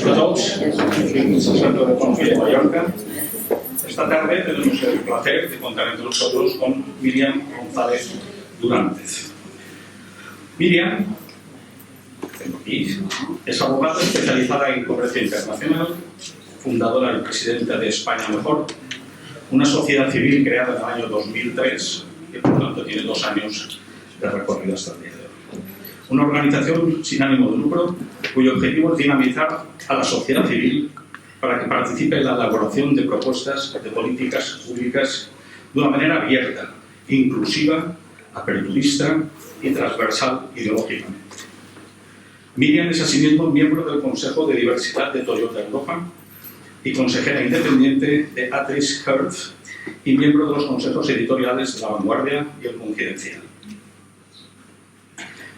a todos. Soy el Santo de Confía de Mallorca. Esta tarde tenemos el placer de contar entre nosotros con Miriam González Durantez. Miriam es abogada especializada en comercio internacional, fundadora y presidenta de España Mejor, una sociedad civil creada en el año 2003 que por tanto tiene 2 años de recorrido hasta el día de hoy. Una organización sin ánimo de lucro cuyo objetivo es dinamizar a la sociedad civil para que participe en la elaboración de propuestas de políticas públicas de una manera abierta, inclusiva, aperturista y transversal ideológicamente. Miriam es asimismo miembro del Consejo de Diversidad de Toyota Europa y consejera independiente de Atlas Health y miembro de los consejos editoriales de La Vanguardia y El Confidencial.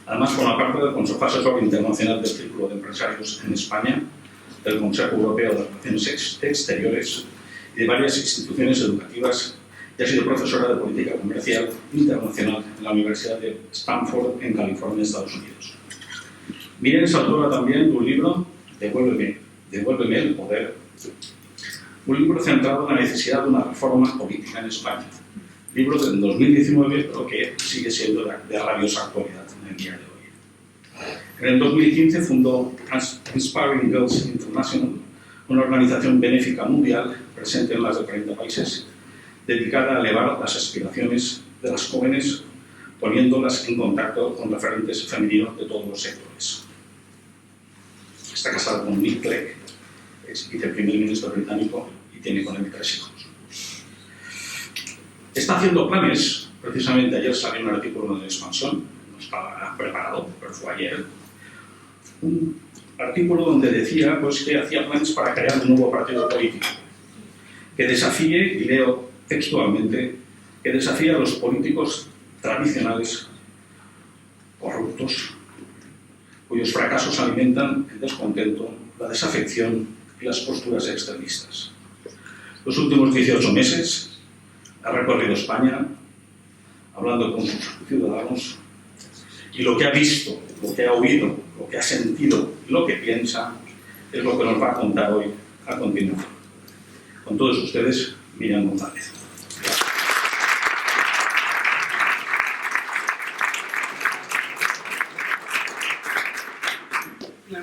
Además, forma parte del Consejo Asesor Internacional del Círculo de Empresarios en España, del Consejo Europeo de Relaciones Exteriores y de varias instituciones educativas, y ha sido profesora de Política Comercial Internacional en la Universidad de Stanford, en California, Estados Unidos. Miriam es autora también de un libro, Devuélveme el poder, un libro centrado en la necesidad de una reforma política en España. Libro del 2019, pero que sigue siendo de rabiosa actualidad en el día de hoy. En el 2015 fundó Inspiring Girls International, una organización benéfica mundial presente en más de 40 países, dedicada a elevar las aspiraciones de las jóvenes, poniéndolas en contacto con referentes femeninos de todos los sectores. Está casada con Nick Clegg, es viceprimer ministro británico y tiene con él 3 hijos. Está haciendo planes, precisamente ayer salió un artículo en La Expansión, no estaba preparado, pero fue ayer, un artículo donde decía pues, que hacía planes para crear un nuevo partido político que desafíe, y leo textualmente, que desafíe a los políticos tradicionales corruptos, cuyos fracasos alimentan el descontento, la desafección y las posturas extremistas. Los últimos 18 meses ha recorrido España hablando con sus ciudadanos y lo que ha visto, lo que ha oído, lo que ha sentido y lo que piensa es lo que nos va a contar hoy a continuación. Con todos ustedes, Miriam González.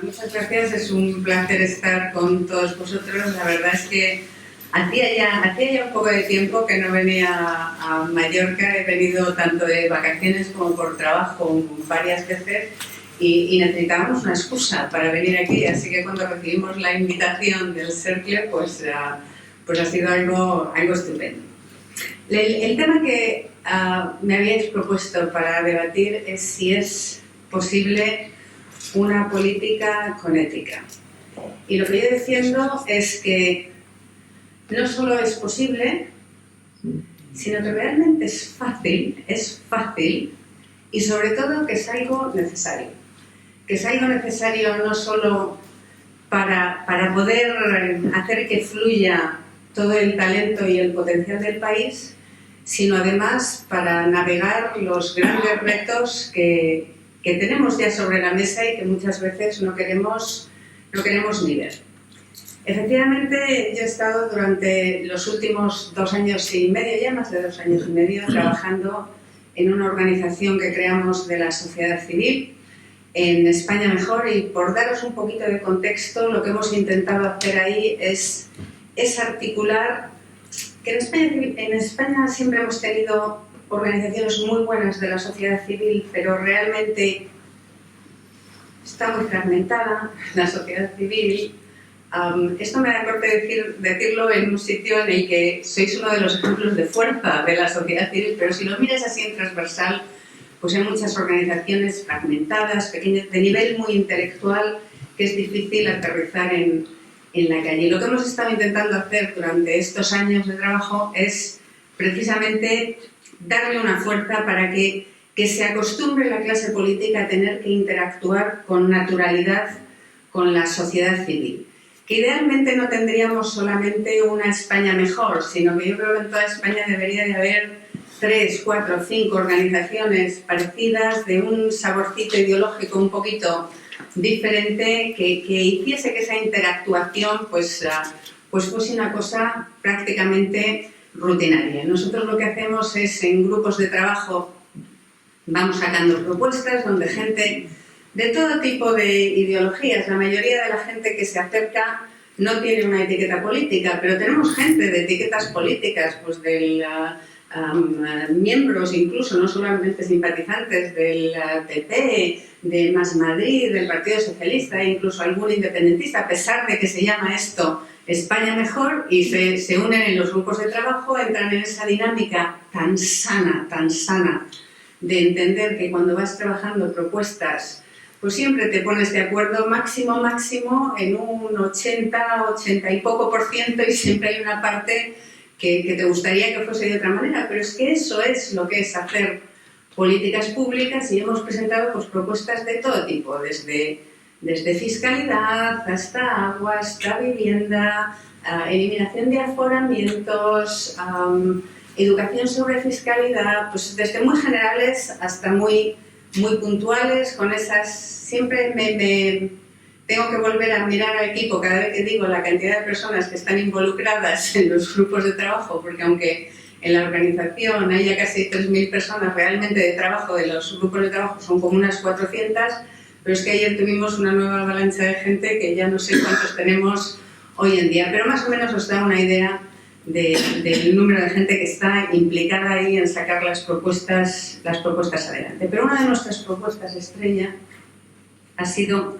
Muchas gracias, es un placer estar con todos vosotros. La verdad es que hacía ya un poco de tiempo que no venía a Mallorca, he venido tanto de vacaciones como por trabajo varias veces y necesitábamos una excusa para venir aquí, así que cuando recibimos la invitación del Cercle, pues ha sido algo estupendo. El tema que me habíais propuesto para debatir es si es posible una política con ética. Y lo que yo defiendo es que no solo es posible, sino que realmente es fácil y sobre todo que es algo necesario. Que es algo necesario no solo para poder hacer que fluya todo el talento y el potencial del país, sino además para navegar los grandes retos que tenemos ya sobre la mesa y que muchas veces no queremos ni ver. Efectivamente, yo he estado durante los últimos 2 años y medio, ya más de 2 años y medio, trabajando en una organización que creamos de la sociedad civil, en España Mejor, y por daros un poquito de contexto, lo que hemos intentado hacer ahí es articular que en España siempre hemos tenido organizaciones muy buenas de la sociedad civil, pero realmente está muy fragmentada la sociedad civil. Esto me da corte decirlo en un sitio en el que sois uno de los ejemplos de fuerza de la sociedad civil, pero si lo miras así en transversal, pues hay muchas organizaciones fragmentadas, pequeñas, de nivel muy intelectual, que es difícil aterrizar en la calle. Y lo que hemos estado intentando hacer durante estos años de trabajo es precisamente darle una fuerza para que se acostumbre la clase política a tener que interactuar con naturalidad con la sociedad civil. Que idealmente no tendríamos solamente una España mejor, sino que yo creo que en toda España debería de haber 3, 4, 5 organizaciones parecidas, de un saborcito ideológico un poquito diferente que hiciese que esa interactuación pues fuese una cosa prácticamente rutinaria. Nosotros lo que hacemos es, en grupos de trabajo, vamos sacando propuestas donde gente de todo tipo de ideologías, la mayoría de la gente que se acerca no tiene una etiqueta política, pero tenemos gente de etiquetas políticas, pues miembros incluso, no solamente simpatizantes del PP, de Más Madrid, del Partido Socialista, e incluso algún independentista, a pesar de que se llama esto España Mejor, y se unen en los grupos de trabajo, entran en esa dinámica tan sana, de entender que cuando vas trabajando propuestas, pues siempre te pones de acuerdo máximo en un 80 y poco %, y siempre hay una parte que te gustaría que fuese de otra manera, pero es que eso es lo que es hacer políticas públicas, y hemos presentado pues propuestas de todo tipo, desde fiscalidad hasta agua, hasta vivienda, eliminación de aforamientos, educación sobre fiscalidad, pues desde muy generales hasta muy puntuales. Con esas siempre me tengo que volver a mirar al equipo cada vez que digo la cantidad de personas que están involucradas en los grupos de trabajo, porque aunque en la organización haya casi 3.000 personas realmente de trabajo, de los grupos de trabajo son como unas 400, pero es que ayer tuvimos una nueva avalancha de gente que ya no sé cuántos tenemos hoy en día, pero más o menos os da una idea del número de gente que está implicada ahí en sacar las propuestas adelante. Pero una de nuestras propuestas estrella ha sido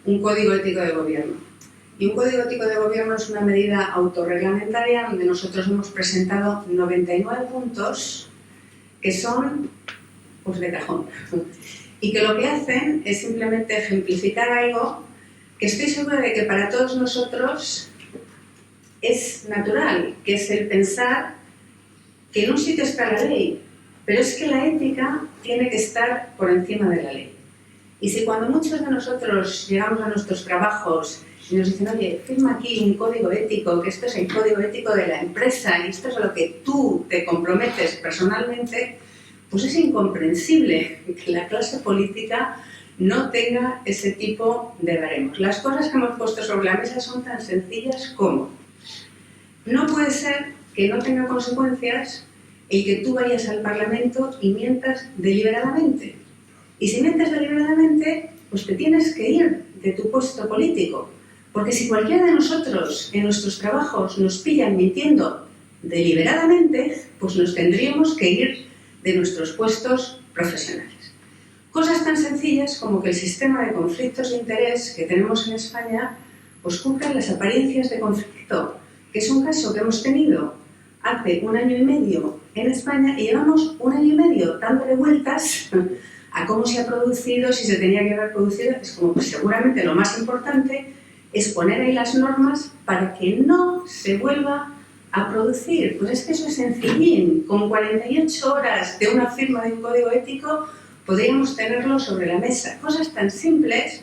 un código ético de gobierno. Y un código ético de gobierno es una medida autorreglamentaria donde nosotros hemos presentado 99 puntos que son pues de cajón, y que lo que hacen es simplemente ejemplificar algo que estoy segura de que para todos nosotros es natural, que es el pensar que en un sitio está la ley, pero es que la ética tiene que estar por encima de la ley. Y si cuando muchos de nosotros llegamos a nuestros trabajos y nos dicen, oye, firma aquí un código ético, que esto es el código ético de la empresa y esto es a lo que tú te comprometes personalmente, pues es incomprensible que la clase política no tenga ese tipo de baremos. Las cosas que hemos puesto sobre la mesa son tan sencillas como: no puede ser que no tenga consecuencias el que tú vayas al Parlamento y mientas deliberadamente. Y si mientes deliberadamente, pues te tienes que ir de tu puesto político. Porque si cualquiera de nosotros en nuestros trabajos nos pillan mintiendo deliberadamente, pues nos tendríamos que ir de nuestros puestos profesionales. Cosas tan sencillas como que el sistema de conflictos de interés que tenemos en España pues cumpla las apariencias de conflicto, que es un caso que hemos tenido hace 1 año y medio en España, y llevamos 1 año y medio dándole vueltas a cómo se ha producido, si se tenía que haber producido. Es como que seguramente lo más importante es poner ahí las normas para que no se vuelva a producir. Pues es que eso es sencillín. Con 48 horas de una firma de un código ético podríamos tenerlo sobre la mesa. Cosas tan simples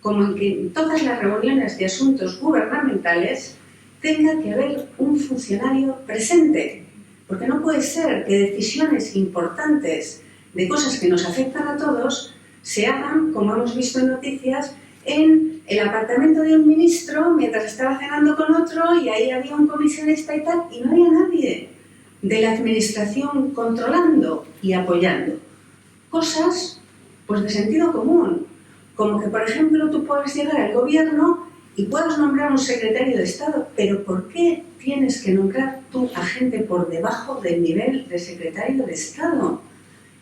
como en que en todas las reuniones de asuntos gubernamentales tenga que haber un funcionario presente. Porque no puede ser que decisiones importantes de cosas que nos afectan a todos se hagan, como hemos visto en noticias, en el apartamento de un ministro mientras estaba cenando con otro, y ahí había un comisionista y tal, y no había nadie de la administración controlando y apoyando. Cosas pues de sentido común, como que por ejemplo tú puedas llegar al gobierno y puedas nombrar un secretario de Estado, pero ¿por qué tienes que nombrar tú a gente por debajo del nivel de secretario de Estado?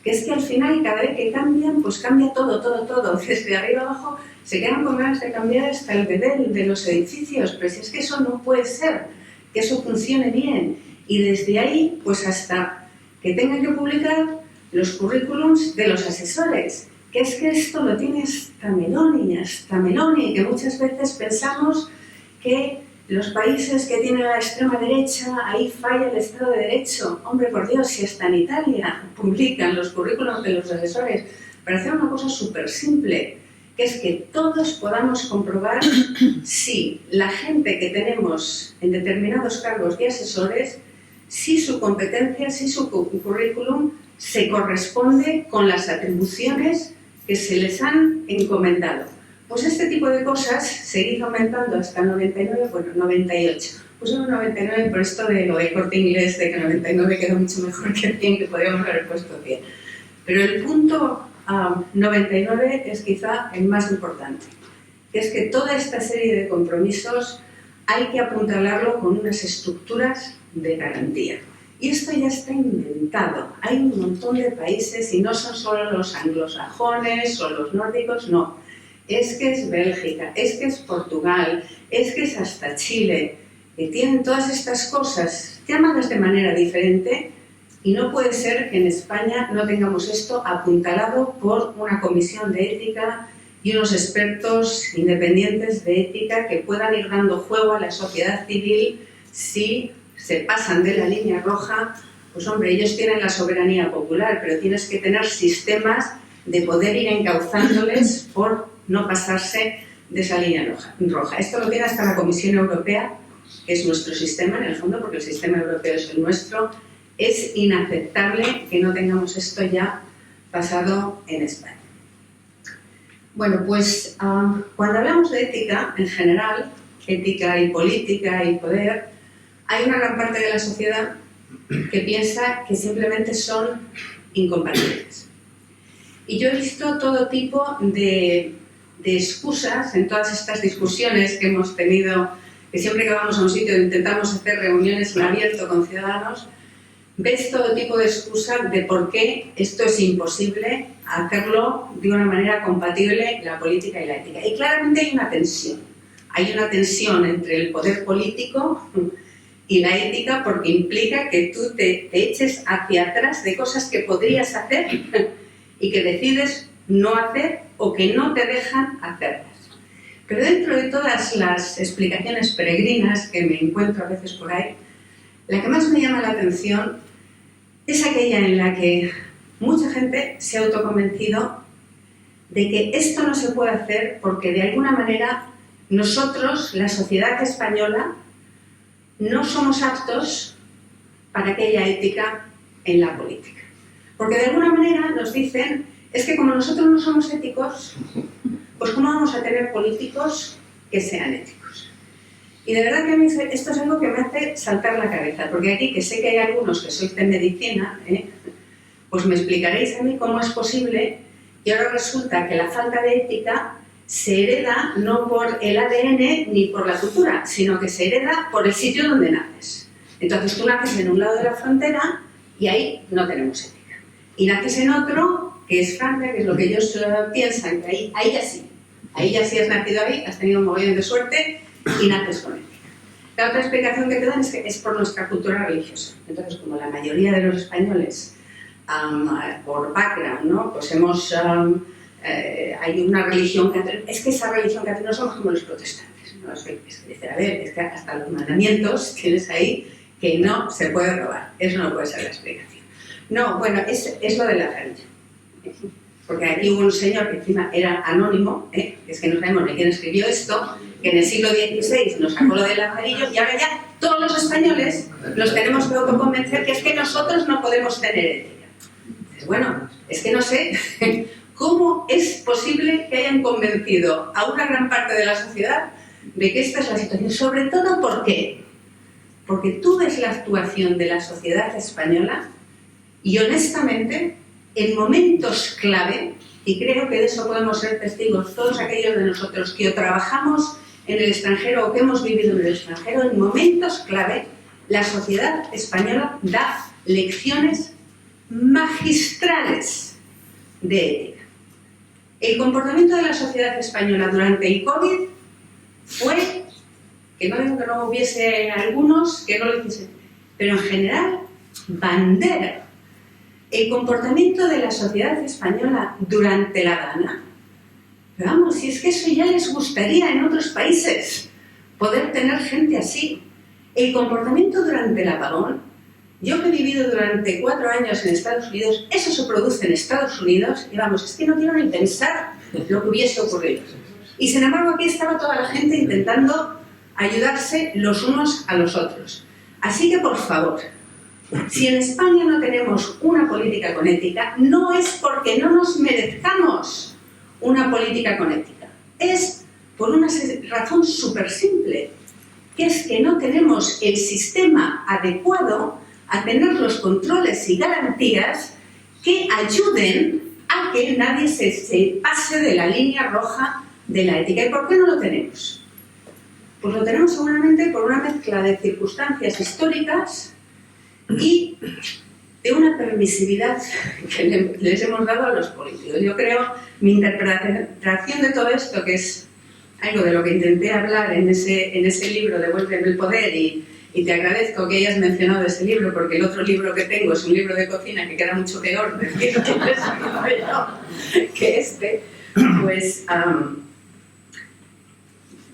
Que es que al final, cada vez que cambian, pues cambia todo, desde arriba abajo. Se quedan con ganas de cambiar hasta el bedel de los edificios, pero si es que eso no puede ser, que eso funcione bien. Y desde ahí, pues hasta que tengan que publicar los currículums de los asesores, que es que esto lo tiene hasta Meloni, que muchas veces pensamos que los países que tienen la extrema derecha, ahí falla el Estado de Derecho. Hombre, por Dios, si hasta en Italia publican los currículums de los asesores para hacer una cosa súper simple, que es que todos podamos comprobar si la gente que tenemos en determinados cargos de asesores, si su competencia, si su currículum se corresponde con las atribuciones que se les han encomendado. Pues este tipo de cosas se hizo aumentando hasta 99, bueno, 98. Pusieron 99 por esto de lo de Corte Inglés, de que 99 quedó mucho mejor que 100, que podríamos haber puesto 100. Pero el punto 99 es quizá el más importante, que es que toda esta serie de compromisos hay que apuntalarlo con unas estructuras de garantía. Y esto ya está inventado. Hay un montón de países, y no son solo los anglosajones o los nórdicos, no. Es que es Bélgica, es que es Portugal, es que es hasta Chile, que tienen todas estas cosas llamadas de manera diferente, y no puede ser que en España no tengamos esto apuntalado por una comisión de ética y unos expertos independientes de ética que puedan ir dando juego a la sociedad civil si se pasan de la línea roja. Pues hombre, ellos tienen la soberanía popular, pero tienes que tener sistemas de poder ir encauzándoles por no pasarse de esa línea roja. Esto lo tiene hasta la Comisión Europea, que es nuestro sistema en el fondo, porque el sistema europeo es el nuestro. Es inaceptable que no tengamos esto ya pasado en España. Bueno, pues cuando hablamos de ética en general, ética y política y poder, hay una gran parte de la sociedad que piensa que simplemente son incompatibles. Y yo he visto todo tipo de excusas en todas estas discusiones que hemos tenido, que siempre que vamos a un sitio intentamos hacer reuniones en abierto con ciudadanos. Ves todo tipo de excusas de por qué esto es imposible hacerlo de una manera compatible la política y la ética. Y claramente hay una tensión. Hay una tensión entre el poder político y la ética, porque implica que tú te eches hacia atrás de cosas que podrías hacer y que decides no hacer o que no te dejan hacerlas. Pero dentro de todas las explicaciones peregrinas que me encuentro a veces por ahí, la que más me llama la atención es aquella en la que mucha gente se ha autoconvencido de que esto no se puede hacer porque de alguna manera nosotros, la sociedad española, no somos aptos para que haya ética en la política. Porque de alguna manera nos dicen, es que como nosotros no somos éticos, pues ¿cómo vamos a tener políticos que sean éticos? Y de verdad que a mí esto es algo que me hace saltar la cabeza, porque aquí, que sé que hay algunos que sois de medicina, pues me explicaréis a mí cómo es posible que ahora resulta que la falta de ética se hereda no por el ADN ni por la cultura, sino que se hereda por el sitio donde naces. Entonces tú naces en un lado de la frontera y ahí no tenemos ética. Y naces en otro, que es Francia, que es lo que ellos piensan, que ahí ya sí. Ahí ya sí has nacido ahí, has tenido un mogollón de suerte y naces con ética. La otra explicación que te dan es que es por nuestra cultura religiosa. Entonces, como la mayoría de los españoles, por background, ¿no? Pues hay una religión católica. Es que esa religión católica no somos como los protestantes, ¿no? Es que dice, a ver, es que hasta los mandamientos tienes ahí que no se puede robar. Eso no puede ser la explicación. No, bueno, es lo de la religión. Porque aquí hubo un señor que encima era anónimo, es que no sabemos ni quién escribió esto, que en el siglo XVI nos sacó lo del lazarillo, y ahora ya todos los españoles nos tenemos que autoconvencer que es que nosotros no podemos tener ética. Pues bueno, es que no sé cómo es posible que hayan convencido a una gran parte de la sociedad de que esta es la situación. Sobre todo, ¿por qué? Porque tú ves la actuación de la sociedad española y honestamente, en momentos clave, y creo que de eso podemos ser testigos todos aquellos de nosotros que o trabajamos en el extranjero o que hemos vivido en el extranjero, en momentos clave, la sociedad española da lecciones magistrales de ética. El comportamiento de la sociedad española durante el COVID fue, que no digo que no hubiese algunos que no lo hiciesen, pero en general, bandera. El comportamiento de la sociedad española durante la gana, vamos, si es que eso ya les gustaría en otros países, poder tener gente así. El comportamiento durante el apagón, yo que he vivido durante 4 años en Estados Unidos, eso se produce en Estados Unidos, y vamos, es que no quiero ni pensar lo que hubiese ocurrido. Y sin embargo aquí estaba toda la gente intentando ayudarse los unos a los otros. Así que por favor, si en España no tenemos una política con ética, no es porque no nos merezcamos una política con ética. es por una razón súper simple, que es que no tenemos el sistema adecuado a tener los controles y garantías que ayuden a que nadie se pase de la línea roja de la ética. ¿Y por qué no lo tenemos? Pues lo tenemos seguramente por una mezcla de circunstancias históricas y de una permisividad que les hemos dado a los políticos. Yo creo, mi interpretación de todo esto, que es algo de lo que intenté hablar en ese libro de Vuelve el Poder, y te agradezco que hayas mencionado ese libro, porque el otro libro que tengo es un libro de cocina que queda mucho peor decir que este, pues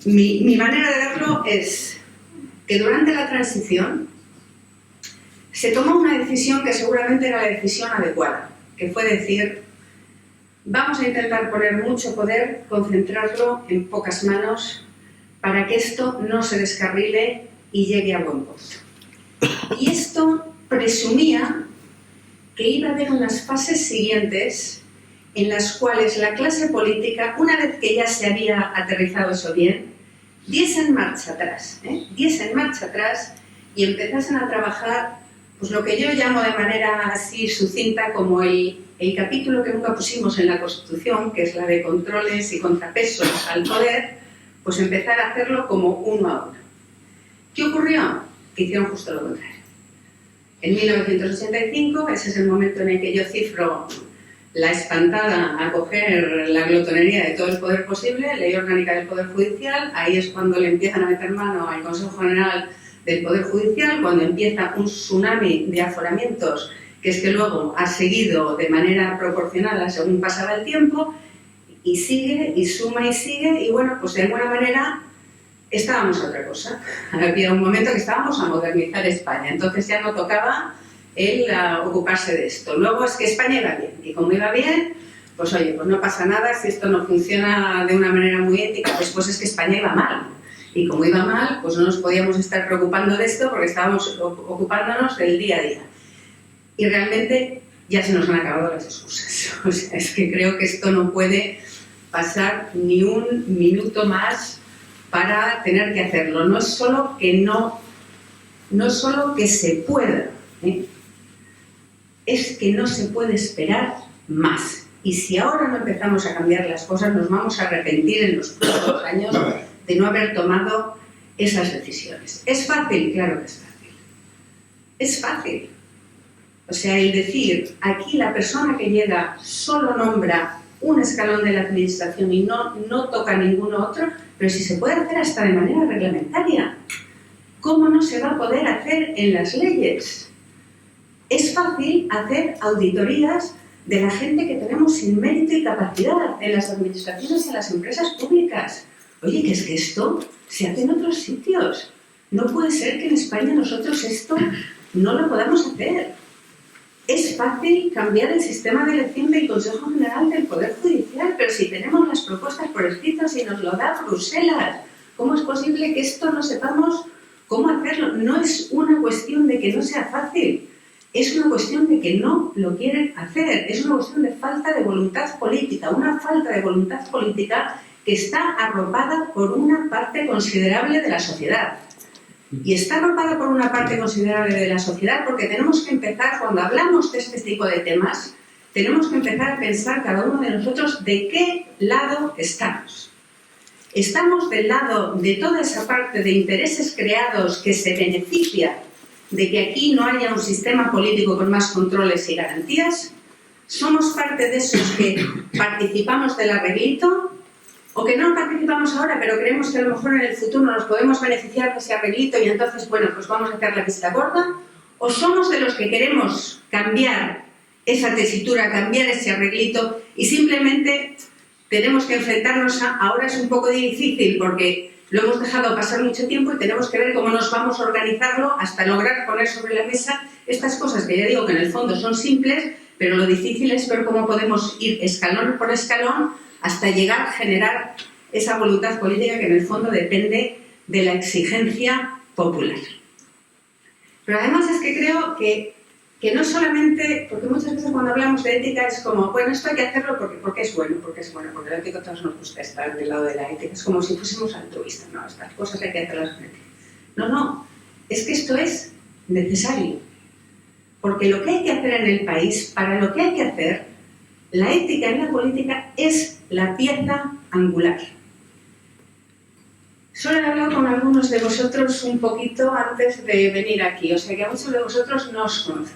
mi manera de verlo es que durante la transición se tomó una decisión que seguramente era la decisión adecuada, que fue decir: vamos a intentar poner mucho poder, concentrarlo en pocas manos para que esto no se descarrile y llegue a buen puerto. Y esto presumía que iba a haber unas fases siguientes en las cuales la clase política, una vez que ya se había aterrizado eso bien, diese en marcha atrás y empezasen a trabajar pues lo que yo llamo de manera así sucinta como el capítulo que nunca pusimos en la Constitución, que es la de controles y contrapesos al poder, pues empezar a hacerlo como uno a uno. ¿Qué ocurrió? Que hicieron justo lo contrario. En 1985, ese es el momento en el que yo cifro la espantada a coger la glotonería de todo el poder posible, Ley Orgánica del Poder Judicial. Ahí es cuando le empiezan a meter mano al Consejo General del Poder Judicial, cuando empieza un tsunami de aforamientos, que es que luego ha seguido de manera proporcionada según pasaba el tiempo, y sigue, y suma y sigue, y bueno, pues de alguna manera estábamos a otra cosa. Había un momento que estábamos a modernizar España, entonces ya no tocaba el ocuparse de esto. Luego es que España iba bien, y como iba bien, pues oye, pues no pasa nada si esto no funciona de una manera muy ética, pues es que España iba mal. Y como iba mal, pues no nos podíamos estar preocupando de esto porque estábamos ocupándonos del día a día. Y realmente ya se nos han acabado las excusas. O sea, es que creo que esto no puede pasar ni un minuto más para tener que hacerlo. No es solo que no es solo que se pueda, es que no se puede esperar más. Y si ahora no empezamos a cambiar las cosas, nos vamos a arrepentir en los próximos años de no haber tomado esas decisiones. ¿Es fácil? Claro que es fácil. Es fácil. O sea, el decir, aquí la persona que llega solo nombra un escalón de la administración y no toca ningún otro, pero si se puede hacer hasta de manera reglamentaria, ¿cómo no se va a poder hacer en las leyes? Es fácil hacer auditorías de la gente que tenemos sin mérito y capacidad en las administraciones y en las empresas públicas. Oye, que es que esto se hace en otros sitios. No puede ser que en España nosotros esto no lo podamos hacer. Es fácil cambiar el sistema de elección del Consejo General del Poder Judicial, pero si tenemos las propuestas por escrito, si nos lo da Bruselas, ¿cómo es posible que esto no sepamos cómo hacerlo? No es una cuestión de que no sea fácil, es una cuestión de que no lo quieren hacer, es una cuestión de falta de voluntad política, una falta de voluntad política que está arropada por una parte considerable de la sociedad. Y está arropada por una parte considerable de la sociedad porque tenemos que empezar, cuando hablamos de este tipo de temas, tenemos que empezar a pensar cada uno de nosotros de qué lado estamos. ¿Estamos del lado de toda esa parte de intereses creados que se beneficia de que aquí no haya un sistema político con más controles y garantías? ¿Somos parte de esos que participamos del arreglito? ¿O que no participamos ahora, pero creemos que a lo mejor en el futuro nos podemos beneficiar de ese arreglito y entonces, bueno, pues vamos a hacer la vista gorda? ¿O somos de los que queremos cambiar esa tesitura, cambiar ese arreglito y simplemente tenemos que enfrentarnos a... Ahora es un poco difícil porque lo hemos dejado pasar mucho tiempo y tenemos que ver cómo nos vamos a organizarlo hasta lograr poner sobre la mesa estas cosas que ya digo que en el fondo son simples, pero lo difícil es ver cómo podemos ir escalón por escalón hasta llegar a generar esa voluntad política que en el fondo depende de la exigencia popular. Pero además es que creo que que no solamente, porque muchas veces cuando hablamos de ética es como, bueno, esto hay que hacerlo porque es bueno, porque la ética a todos nos gusta estar del lado de la ética, es como si fuésemos altruistas, no, estas cosas hay que hacerlas con ética. No, es que esto es necesario, porque lo que hay que hacer en el país, para lo que hay que hacer, la ética en la política es la pieza angular. Solo he hablado con algunos de vosotros un poquito antes de venir aquí, o sea que a muchos de vosotros no os conozco.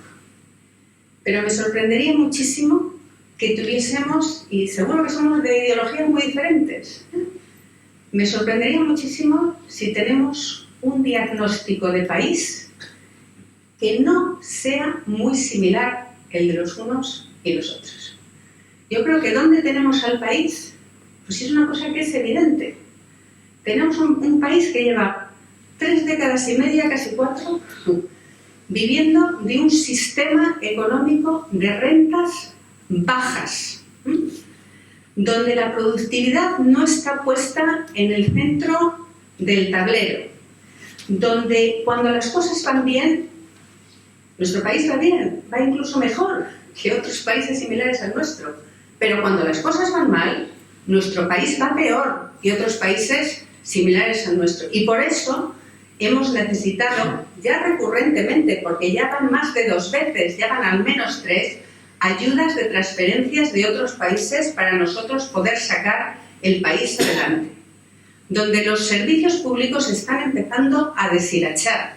Pero me sorprendería muchísimo que tuviésemos, y seguro que somos de ideologías muy diferentes, me sorprendería muchísimo si tenemos un diagnóstico de país que no sea muy similar el de los unos y los otros. Yo creo que ¿dónde tenemos al país? Pues es una cosa que es evidente. Tenemos un país que lleva 3 décadas y media, casi 4, viviendo de un sistema económico de rentas bajas, donde la productividad no está puesta en el centro del tablero, donde cuando las cosas van bien, nuestro país va bien, va incluso mejor que otros países similares al nuestro, pero cuando las cosas van mal, nuestro país va peor que otros países similares al nuestro. Y por eso hemos necesitado ya recurrentemente, porque ya van más de 2 veces, ya van al menos 3, ayudas de transferencias de otros países para nosotros poder sacar el país adelante. Donde los servicios públicos están empezando a deshilachar,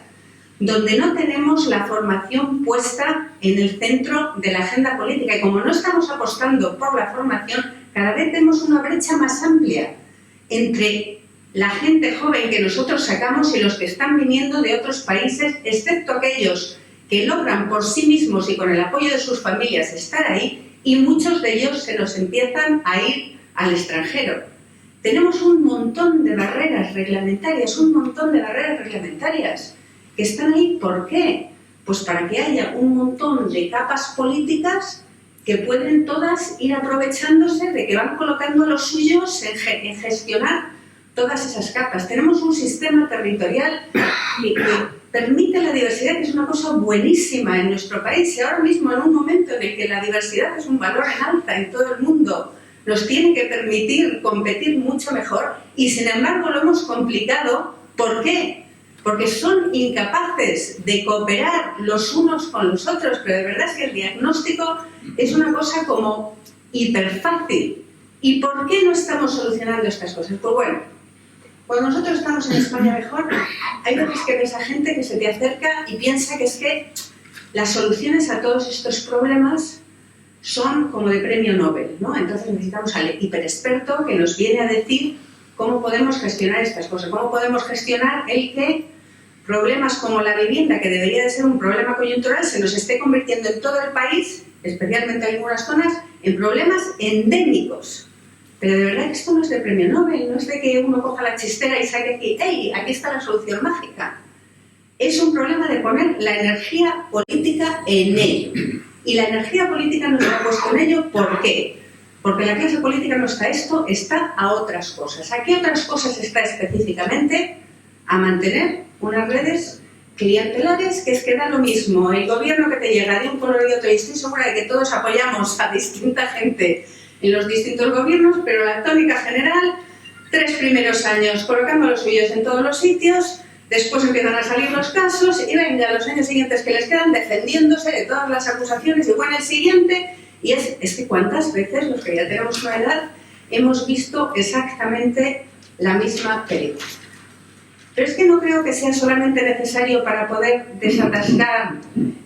donde no tenemos la formación puesta en el centro de la agenda política. Y como no estamos apostando por la formación, cada vez vemos una brecha más amplia entre la gente joven que nosotros sacamos y los que están viniendo de otros países, excepto aquellos que logran por sí mismos y con el apoyo de sus familias estar ahí, y muchos de ellos se nos empiezan a ir al extranjero. Tenemos un montón de barreras reglamentarias, que están ahí. ¿Por qué? Pues para que haya un montón de capas políticas que pueden todas ir aprovechándose de que van colocando los suyos en gestionar todas esas capas. Tenemos un sistema territorial que permite la diversidad, que es una cosa buenísima en nuestro país. Y ahora mismo, en un momento en el que la diversidad es un valor en alza en todo el mundo, nos tiene que permitir competir mucho mejor, y sin embargo lo hemos complicado. ¿Por qué? Porque son incapaces de cooperar los unos con los otros. Pero de verdad es que el diagnóstico es una cosa como hiperfácil. ¿Y por qué no estamos solucionando estas cosas? Pues bueno, cuando nosotros estamos en España mejor, hay veces que ves a gente que se te acerca y piensa que es que las soluciones a todos estos problemas son como de premio Nobel, ¿no? Entonces necesitamos al hiperexperto que nos viene a decir cómo podemos gestionar estas cosas, cómo podemos gestionar el que problemas como la vivienda, que debería de ser un problema coyuntural, se nos esté convirtiendo en todo el país, especialmente en algunas zonas, en problemas endémicos. Pero de verdad que esto no es de premio Nobel, no es de que uno coja la chistera y saque aquí, ¡hey! Aquí está la solución mágica. Es un problema de poner la energía política en ello. Y la energía política no se ha puesto en ello, ¿por qué? Porque la clase política no está a esto, está a otras cosas. ¿A qué otras cosas está específicamente? A mantener unas redes clientelares, que es que da lo mismo el gobierno que te llega de un color y otro, y estoy segura de que todos apoyamos a distinta gente en los distintos gobiernos, pero la tónica general, 3 primeros años colocando los suyos en todos los sitios, después empiezan a salir los casos y venga, los años siguientes que les quedan defendiéndose de todas las acusaciones, y bueno, el siguiente, y es que cuántas veces los que ya tenemos una edad hemos visto exactamente la misma película. Pero es que no creo que sea solamente necesario para poder desatascar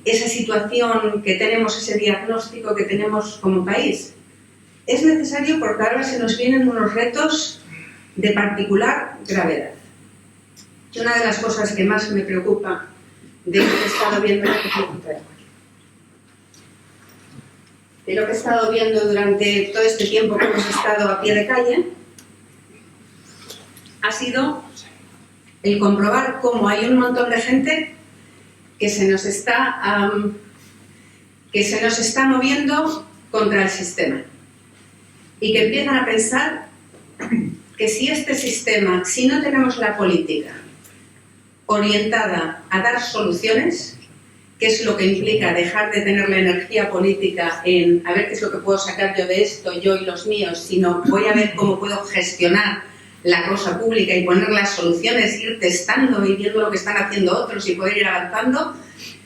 esa situación que tenemos, ese diagnóstico que tenemos como país. Es necesario porque ahora se nos vienen unos retos de particular gravedad. Y una de las cosas que más me preocupa de lo que he estado viendo durante todo este tiempo que hemos estado a pie de calle ha sido el comprobar cómo hay un montón de gente que se nos está moviendo contra el sistema y que empiezan a pensar que si este sistema, si no tenemos la política orientada a dar soluciones, qué es lo que implica dejar de tener la energía política en a ver qué es lo que puedo sacar yo de esto, yo y los míos, sino voy a ver cómo puedo gestionar la cosa pública y poner las soluciones, ir testando y viendo lo que están haciendo otros y poder ir avanzando.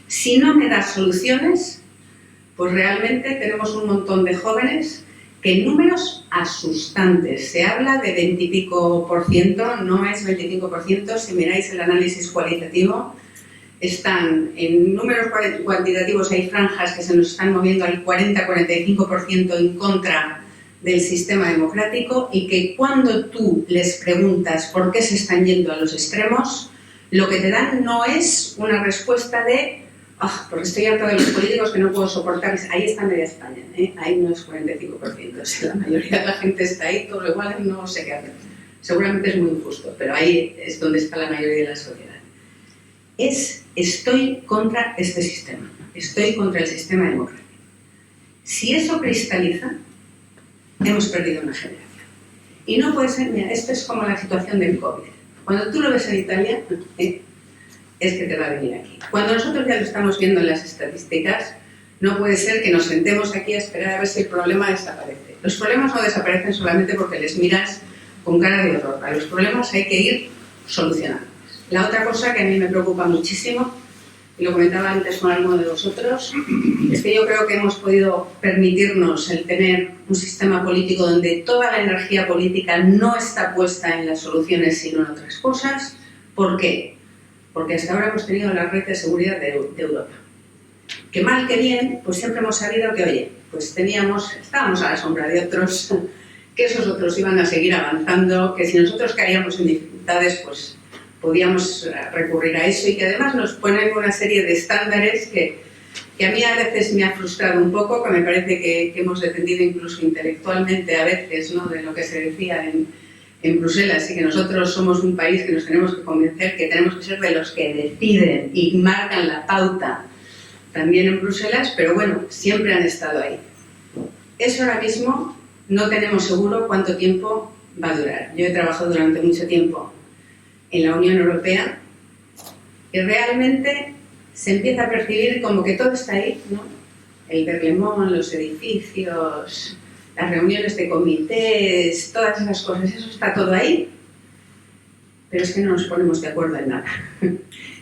Si no me das soluciones, pues realmente tenemos un montón de jóvenes que en números asustantes, se habla de 20 y pico %, no es 25%, si miráis el análisis cualitativo, están en números cuantitativos, hay franjas que se nos están moviendo al 40-45% en contra del sistema democrático, y que cuando tú les preguntas por qué se están yendo a los extremos, lo que te dan no es una respuesta de porque estoy harta de los políticos que no puedo soportar. Ahí está media España, ahí no es 45%, si la mayoría de la gente está ahí, todo igual no sé qué hacer. Seguramente es muy injusto, pero ahí es donde está la mayoría de la sociedad. Estoy contra este sistema, estoy contra el sistema democrático. Si eso cristaliza, hemos perdido una generación. Y no puede ser, mira, esto es como la situación del COVID. Cuando tú lo ves en Italia, es que te va a venir aquí. Cuando nosotros ya lo estamos viendo en las estadísticas, no puede ser que nos sentemos aquí a esperar a ver si el problema desaparece. Los problemas no desaparecen solamente porque les miras con cara de horror. A los problemas hay que ir solucionando. La otra cosa que a mí me preocupa muchísimo, y lo comentaba antes con alguno de vosotros, es que yo creo que hemos podido permitirnos el tener un sistema político donde toda la energía política no está puesta en las soluciones sino en otras cosas. ¿Por qué? Porque hasta ahora hemos tenido la red de seguridad de Europa. Que mal que bien, pues siempre hemos sabido que, oye, pues estábamos a la sombra de otros, que esos otros iban a seguir avanzando, que si nosotros caíamos en dificultades, pues podíamos recurrir a eso, y que además nos ponen una serie de estándares que a mí a veces me ha frustrado un poco, que me parece que hemos defendido incluso intelectualmente a veces, ¿no?, de lo que se decía en Bruselas, y que nosotros somos un país que nos tenemos que convencer que tenemos que ser de los que deciden y marcan la pauta también en Bruselas, pero bueno, siempre han estado ahí. Eso ahora mismo no tenemos seguro cuánto tiempo va a durar. Yo he trabajado durante mucho tiempo en la Unión Europea y realmente se empieza a percibir como que todo está ahí, ¿no? El Berlemont, los edificios, las reuniones de comités, todas esas cosas, eso está todo ahí, pero es que no nos ponemos de acuerdo en nada.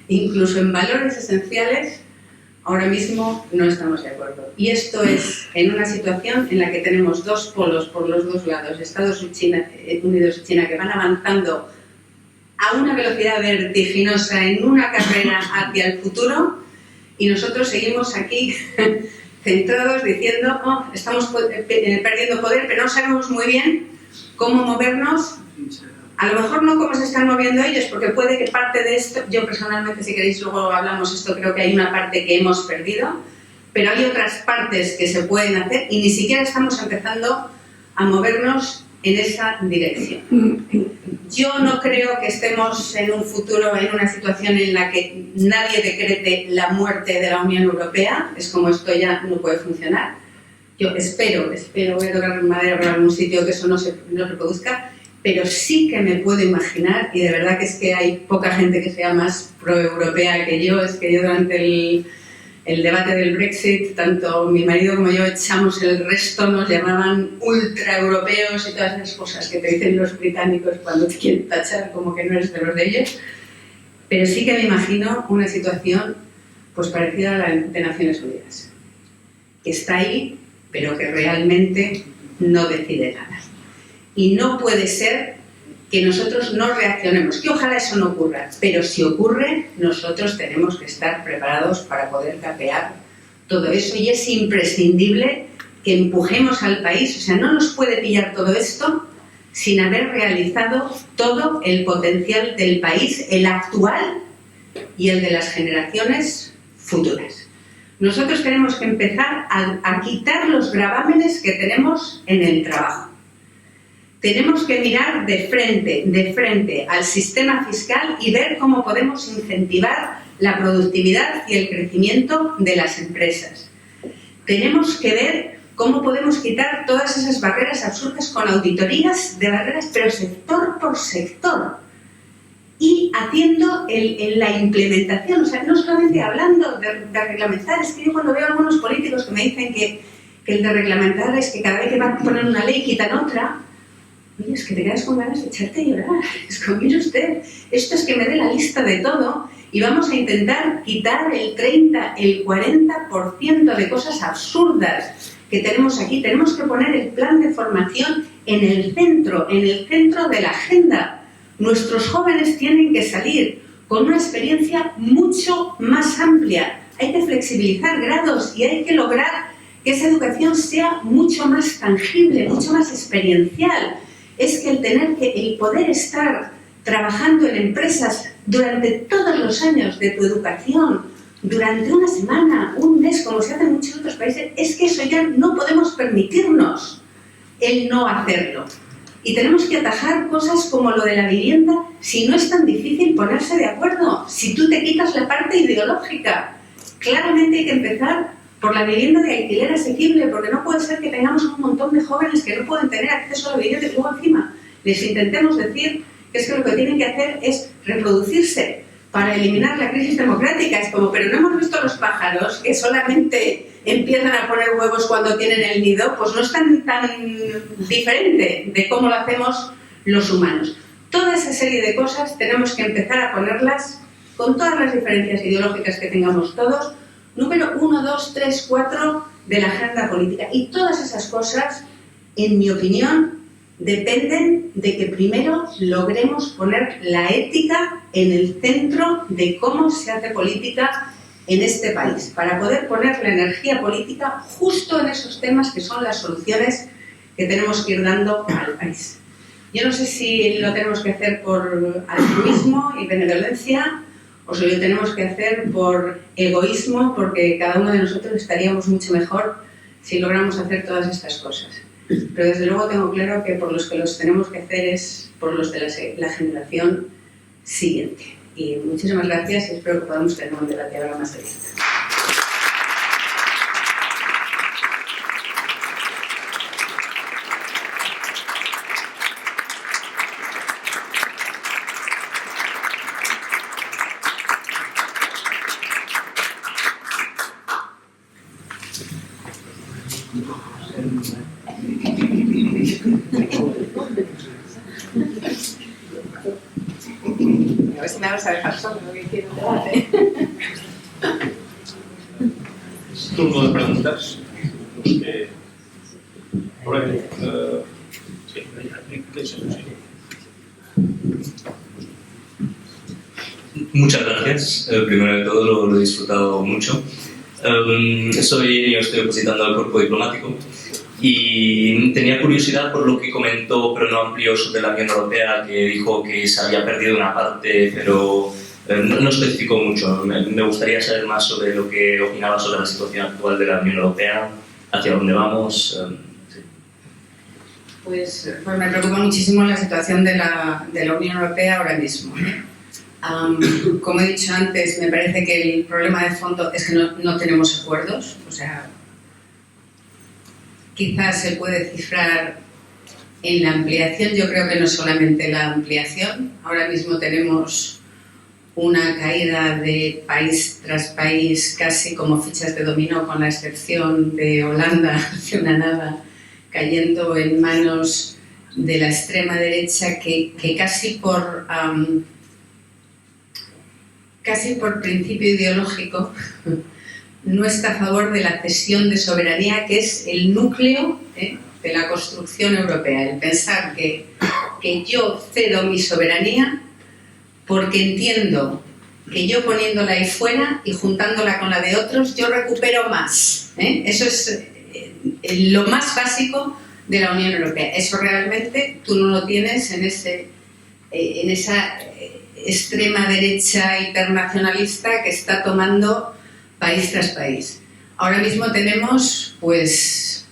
Incluso en valores esenciales, ahora mismo no estamos de acuerdo. Y esto es en una situación en la que tenemos dos polos por los dos lados, Estados Unidos y China, que van avanzando a una velocidad vertiginosa en una carrera hacia el futuro, y nosotros seguimos aquí centrados diciendo, estamos perdiendo poder, pero no sabemos muy bien cómo movernos. A lo mejor no cómo se están moviendo ellos, porque puede que parte de esto, yo personalmente, si queréis luego hablamos esto, creo que hay una parte que hemos perdido, pero hay otras partes que se pueden hacer y ni siquiera estamos empezando a movernos en esa dirección. Yo no creo que estemos en un futuro en una situación en la que nadie decrete la muerte de la Unión Europea. Es como esto ya no puede funcionar. Yo espero, voy a tocar madera por algún sitio que eso no se reproduzca, pero sí que me puedo imaginar, y de verdad que es que hay poca gente que sea más pro-europea que yo, es que yo durante el debate del Brexit, tanto mi marido como yo echamos el resto, nos llamaban ultraeuropeos y todas esas cosas que te dicen los británicos cuando te quieren tachar como que no eres de los de ellos. Pero sí que me imagino una situación pues parecida a la de Naciones Unidas, que está ahí, pero que realmente no decide nada. Y no puede ser que nosotros no reaccionemos, que ojalá eso no ocurra, pero si ocurre, nosotros tenemos que estar preparados para poder capear todo eso, y es imprescindible que empujemos al país. O sea, no nos puede pillar todo esto sin haber realizado todo el potencial del país, el actual y el de las generaciones futuras. Nosotros tenemos que empezar a quitar los gravámenes que tenemos en el trabajo. Tenemos que mirar de frente al sistema fiscal y ver cómo podemos incentivar la productividad y el crecimiento de las empresas. Tenemos que ver cómo podemos quitar todas esas barreras absurdas con auditorías de barreras, pero sector por sector. Y haciendo en la implementación, o sea, no solamente hablando de reglamentar. Es que yo cuando veo a algunos políticos que me dicen que el de reglamentar es que cada vez que van a poner una ley quitan otra, oye, es que te quedas con ganas de echarte a llorar. Es como, mire usted, esto es que me dé la lista de todo y vamos a intentar quitar el 30, el 40% de cosas absurdas que tenemos aquí. Tenemos que poner el plan de formación en el centro de la agenda. Nuestros jóvenes tienen que salir con una experiencia mucho más amplia. Hay que flexibilizar grados y hay que lograr que esa educación sea mucho más tangible, mucho más experiencial. Es que el poder estar trabajando en empresas durante todos los años de tu educación, durante una semana, un mes, como se hace en muchos otros países, es que eso ya no podemos permitirnos el no hacerlo. Y tenemos que atajar cosas como lo de la vivienda, si no es tan difícil ponerse de acuerdo, si tú te quitas la parte ideológica. Claramente hay que empezar por la vivienda de alquiler asequible, porque no puede ser que tengamos un montón de jóvenes que no pueden tener acceso a la vivienda y luego encima les intentemos decir que es que lo que tienen que hacer es reproducirse para eliminar la crisis democrática. Es como, pero no hemos visto los pájaros que solamente empiezan a poner huevos cuando tienen el nido. Pues no es tan diferente de cómo lo hacemos los humanos. Toda esa serie de cosas tenemos que empezar a ponerlas con todas las diferencias ideológicas que tengamos todos, número 1, 2, 3, 4 de la agenda política. Y todas esas cosas, en mi opinión, dependen de que primero logremos poner la ética en el centro de cómo se hace política en este país, para poder poner la energía política justo en esos temas que son las soluciones que tenemos que ir dando al país. Yo no sé si lo tenemos que hacer por altruismo y benevolencia o si lo tenemos que hacer por egoísmo, porque cada uno de nosotros estaríamos mucho mejor si logramos hacer todas estas cosas. Pero desde luego tengo claro que por los que los tenemos que hacer es por los de la generación siguiente. Y muchísimas gracias y espero que podamos tener un debate ahora más abierto. A ver si me vas a dejar solo lo que quiero debate. Turno de preguntas. Por ahí. Muchas gracias. Primero de todo, lo he disfrutado mucho. Estoy opositando al cuerpo diplomático y tenía curiosidad por lo que comentó, pero no amplió, sobre la Unión Europea, que dijo que se había perdido una parte, pero no especificó mucho. Me gustaría saber más sobre lo que opinaba sobre la situación actual de la Unión Europea, hacia dónde vamos. Sí. Pues me preocupa muchísimo la situación de la Unión Europea ahora mismo. Como he dicho antes, me parece que el problema de fondo es que no tenemos acuerdos. O sea, quizás se puede cifrar en la ampliación. Yo creo que no solamente la ampliación. Ahora mismo tenemos una caída de país tras país, casi como fichas de dominó, con la excepción de Holanda, hace una nada, cayendo en manos de la extrema derecha que casi por principio ideológico no está a favor de la cesión de soberanía, que es el núcleo de la construcción europea. El pensar que yo cedo mi soberanía porque entiendo que yo poniéndola ahí fuera y juntándola con la de otros, yo recupero más. Eso es lo más básico de la Unión Europea. Eso realmente tú no lo tienes en esa extrema derecha internacionalista que está tomando país tras país. Ahora mismo tenemos pues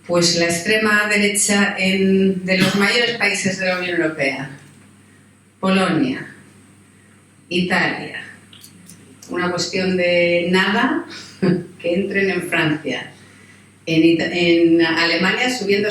la extrema derecha de los mayores países de la Unión Europea: Polonia, Italia, una cuestión de nada que entren en Francia, en Alemania subiendo,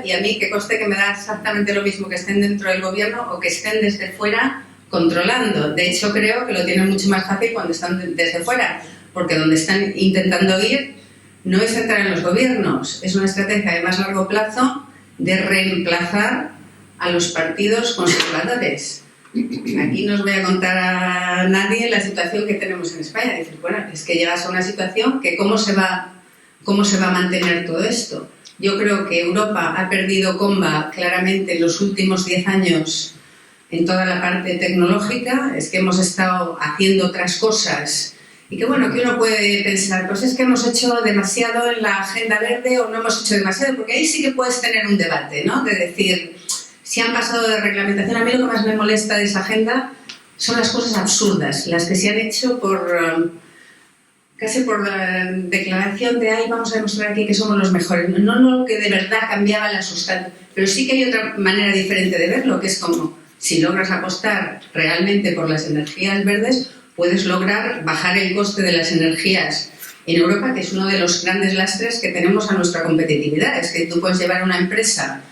y a mí que conste que me da exactamente lo mismo que estén dentro del gobierno o que estén desde fuera, controlando. De hecho, creo que lo tienen mucho más fácil cuando están desde fuera, porque donde están intentando ir no es entrar en los gobiernos, es una estrategia de más largo plazo de reemplazar a los partidos conservadores. Aquí no os voy a contar a nadie la situación que tenemos en España. Dices, bueno, es que llegas a una situación que ¿cómo se va a mantener todo esto? Yo creo que Europa ha perdido comba claramente en los últimos 10 años en toda la parte tecnológica. Es que hemos estado haciendo otras cosas y que bueno, que uno puede pensar, pues es que hemos hecho demasiado en la agenda verde o no hemos hecho demasiado, porque ahí sí que puedes tener un debate, ¿no? De decir, si han pasado de reglamentación. A mí lo que más me molesta de esa agenda son las cosas absurdas, las que se han hecho casi por la declaración de ahí vamos a demostrar aquí que somos los mejores. No que de verdad cambiaba la sustancia, pero sí que hay otra manera diferente de verlo, que es como si logras apostar realmente por las energías verdes, puedes lograr bajar el coste de las energías en Europa, que es uno de los grandes lastres que tenemos a nuestra competitividad. Es que tú puedes llevar una empresa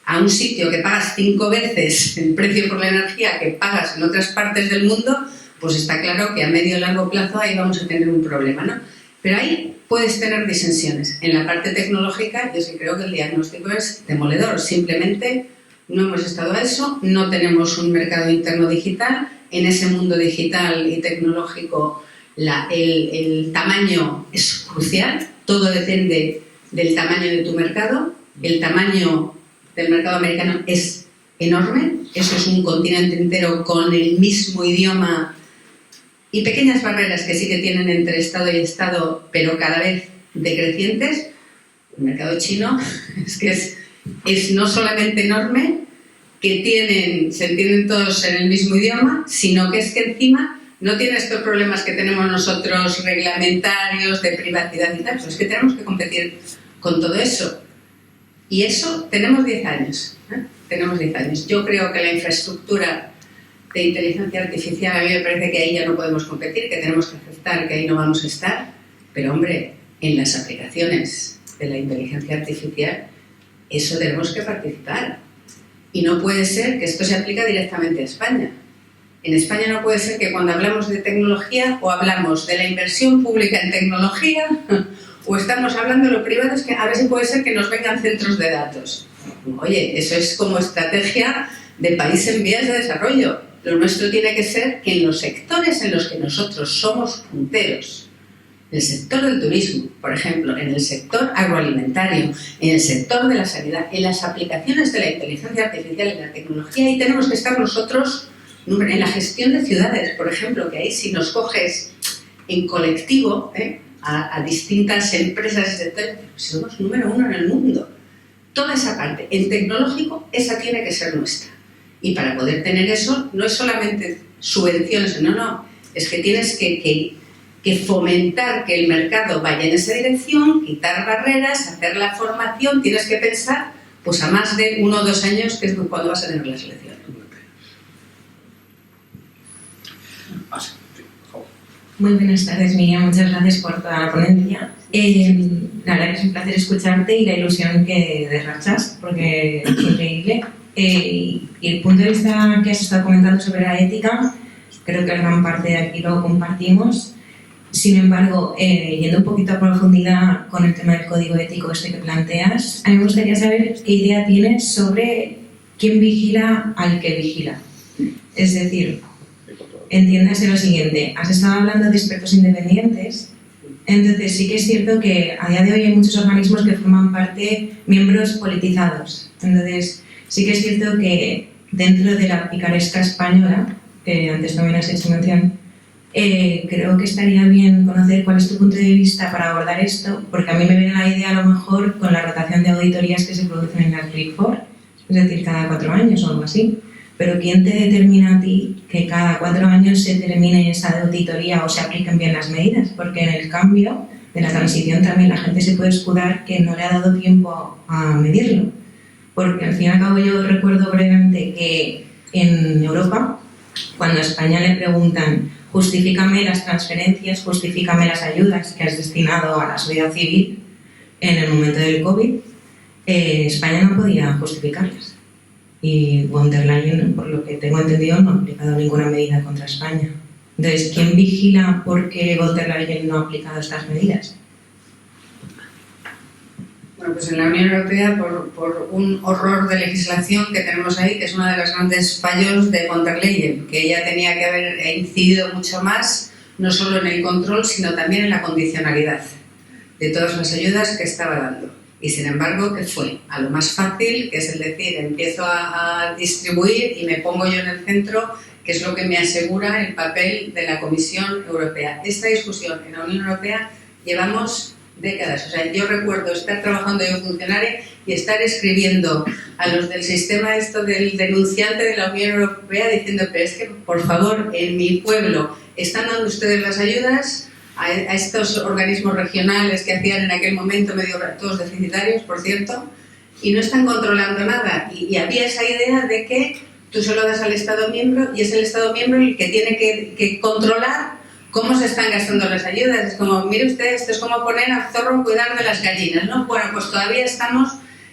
a un sitio que pagas 5 veces el precio por la energía que pagas en otras partes del mundo, pues está claro que a medio y largo plazo ahí vamos a tener un problema, ¿no? Pero ahí puedes tener disensiones. En la parte tecnológica yo sí creo que el diagnóstico es demoledor. Simplemente no hemos estado a eso, no tenemos un mercado interno digital. En ese mundo digital y tecnológico el tamaño es crucial. Todo depende del tamaño de tu mercado. El tamaño del mercado americano es enorme. Eso es un continente entero con el mismo idioma y pequeñas barreras que sí que tienen entre Estado y Estado, pero cada vez decrecientes. El mercado chino es que es no solamente enorme, que se entienden todos en el mismo idioma, sino que es que encima no tiene estos problemas que tenemos nosotros reglamentarios, de privacidad y tal. Pues es que tenemos que competir con todo eso. Y eso tenemos 10 años. Tenemos 10 años. Yo creo que la infraestructura de inteligencia artificial, a mí me parece que ahí ya no podemos competir, que tenemos que aceptar que ahí no vamos a estar. Pero hombre, en las aplicaciones de la inteligencia artificial, eso tenemos que participar. Y no puede ser que esto se aplique directamente a España. En España no puede ser que cuando hablamos de tecnología o hablamos de la inversión pública en tecnología o estamos hablando de lo privado, es que a ver si puede ser que nos vengan centros de datos. Oye, eso es como estrategia de país en vías de desarrollo. Lo nuestro tiene que ser que en los sectores en los que nosotros somos punteros, en el sector del turismo, por ejemplo, en el sector agroalimentario, en el sector de la sanidad, en las aplicaciones de la inteligencia artificial y la tecnología, ahí tenemos que estar nosotros en la gestión de ciudades, por ejemplo, que ahí si nos coges en colectivo a distintas empresas, etc., somos número 1 en el mundo. Toda esa parte, en tecnológico, esa tiene que ser nuestra. Y para poder tener eso, no es solamente subvenciones, no, es que tienes que fomentar que el mercado vaya en esa dirección, quitar barreras, hacer la formación. Tienes que pensar pues a más de 1 o 2 años, que es cuando vas a tener las elecciones. Muy buenas tardes, Miriam. Muchas gracias por toda la ponencia. La verdad que es un placer escucharte y la ilusión que derrachas, porque es increíble. Y el punto de vista que has estado comentando sobre la ética, creo que gran parte de aquí lo compartimos. Sin embargo, yendo un poquito a profundidad con el tema del código ético que planteas, a mí me gustaría saber qué idea tienes sobre quién vigila al que vigila. Es decir, entiéndase lo siguiente, has estado hablando de expertos independientes, entonces sí que es cierto que a día de hoy hay muchos organismos que forman parte miembros politizados. Entonces sí que es cierto que dentro de la picaresca española, que antes también has hecho mención, creo que estaría bien conocer cuál es tu punto de vista para abordar esto, porque a mí me viene la idea a lo mejor con la rotación de auditorías que se producen en las Big Four, es decir, cada 4 años o algo así. Pero ¿quién te determina a ti que cada 4 años se termine esa auditoría o se apliquen bien las medidas? Porque en el cambio de la transición también la gente se puede escudar que no le ha dado tiempo a medirlo. Porque al fin y al cabo yo recuerdo brevemente que en Europa, cuando a España le preguntan justifícame las transferencias, justifícame las ayudas que has destinado a la sociedad civil en el momento del COVID, España no podía justificarlas. Y von der Leyen, por lo que tengo entendido, no ha aplicado ninguna medida contra España. Entonces, ¿quién vigila por qué von der Leyen no ha aplicado estas medidas? Bueno, pues en la Unión Europea, por un horror de legislación que tenemos ahí, que es uno de los grandes fallos de von der Leyen, que ella tenía que haber incidido mucho más, no solo en el control, sino también en la condicionalidad de todas las ayudas que estaba dando. Y sin embargo, ¿qué fue? A lo más fácil, que es el decir, empiezo a distribuir y me pongo yo en el centro, que es lo que me asegura el papel de la Comisión Europea. Esta discusión en la Unión Europea llevamos décadas. O sea, yo recuerdo estar trabajando yo funcionaria y estar escribiendo a los del sistema esto del denunciante de la Unión Europea diciendo, pero es que, por favor, en mi pueblo están dando ustedes las ayudas a estos organismos regionales que hacían en aquel momento medio todos deficitarios, por cierto, y no están controlando nada. Y había esa idea de que tú se lo das al Estado miembro y es el Estado miembro el que tiene que controlar cómo se están gastando las ayudas. Es como, mire usted, esto es como poner al zorro a cuidar de las gallinas, ¿no? Bueno, pues todavía estamos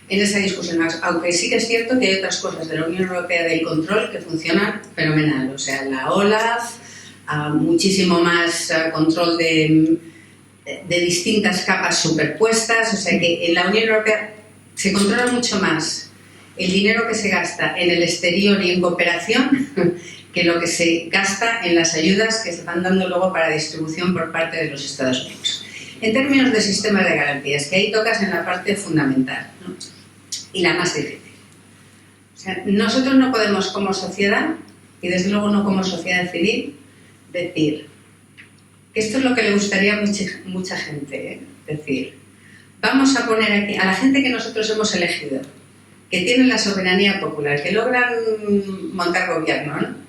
en esa discusión, aunque sí que es cierto que hay otras cosas de la Unión Europea del control que funcionan fenomenal. O sea, la OLAF, muchísimo más control de distintas capas superpuestas. O sea que en la Unión Europea se controla mucho más el dinero que se gasta en el exterior y en cooperación que lo que se gasta en las ayudas que se van dando luego para distribución por parte de los Estados Unidos. En términos de sistemas de garantías, que ahí tocas en la parte fundamental, ¿no? Y la más difícil. O sea, nosotros no podemos como sociedad, y desde luego no como sociedad civil, decir que esto es lo que le gustaría a mucha gente, ¿eh? Decir, vamos a poner aquí a la gente que nosotros hemos elegido, que tienen la soberanía popular, que logran montar gobierno, ¿no?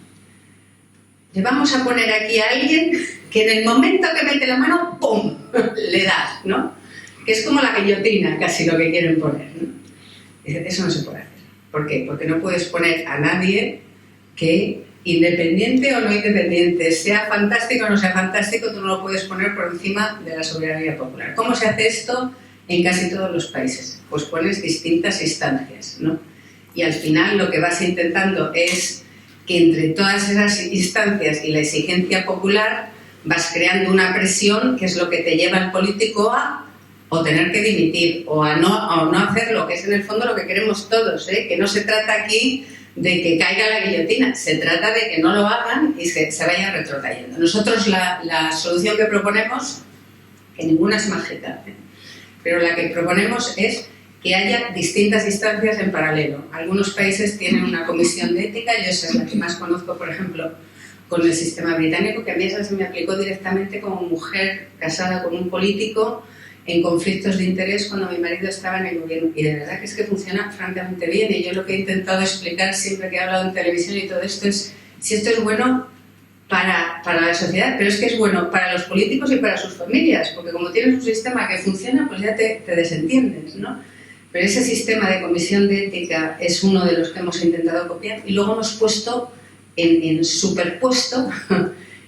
Le vamos a poner aquí a alguien que en el momento que mete la mano, ¡pum!, le das, ¿no? Que es como la guillotina, casi lo que quieren poner, ¿no? Eso no se puede hacer. ¿Por qué? Porque no puedes poner a nadie que, independiente o no independiente, sea fantástico o no sea fantástico, tú no lo puedes poner por encima de la soberanía popular. ¿Cómo se hace esto en casi todos los países? Pues pones distintas instancias, ¿no? Y al final lo que vas intentando es que entre todas esas instancias y la exigencia popular vas creando una presión que es lo que te lleva al político a o tener que dimitir o a no hacer lo que es en el fondo lo que queremos todos, ¿eh? Que no se trata aquí de que caiga la guillotina, se trata de que no lo hagan y se vaya retrotrayendo. Nosotros la solución que proponemos, que ninguna es mágica, ¿eh? Pero la que proponemos es que haya distintas instancias en paralelo. Algunos países tienen una comisión de ética, yo esa es la que más conozco, por ejemplo, con el sistema británico, que a mí esa se me aplicó directamente como mujer casada con un político en conflictos de interés cuando mi marido estaba en el gobierno. Y de verdad que es que funciona francamente bien. Y yo lo que he intentado explicar siempre que he hablado en televisión y todo esto es si esto es bueno para la sociedad, pero es que es bueno para los políticos y para sus familias, porque como tienes un sistema que funciona, pues ya te desentiendes, ¿no? Pero ese sistema de comisión de ética es uno de los que hemos intentado copiar y luego hemos puesto en superpuesto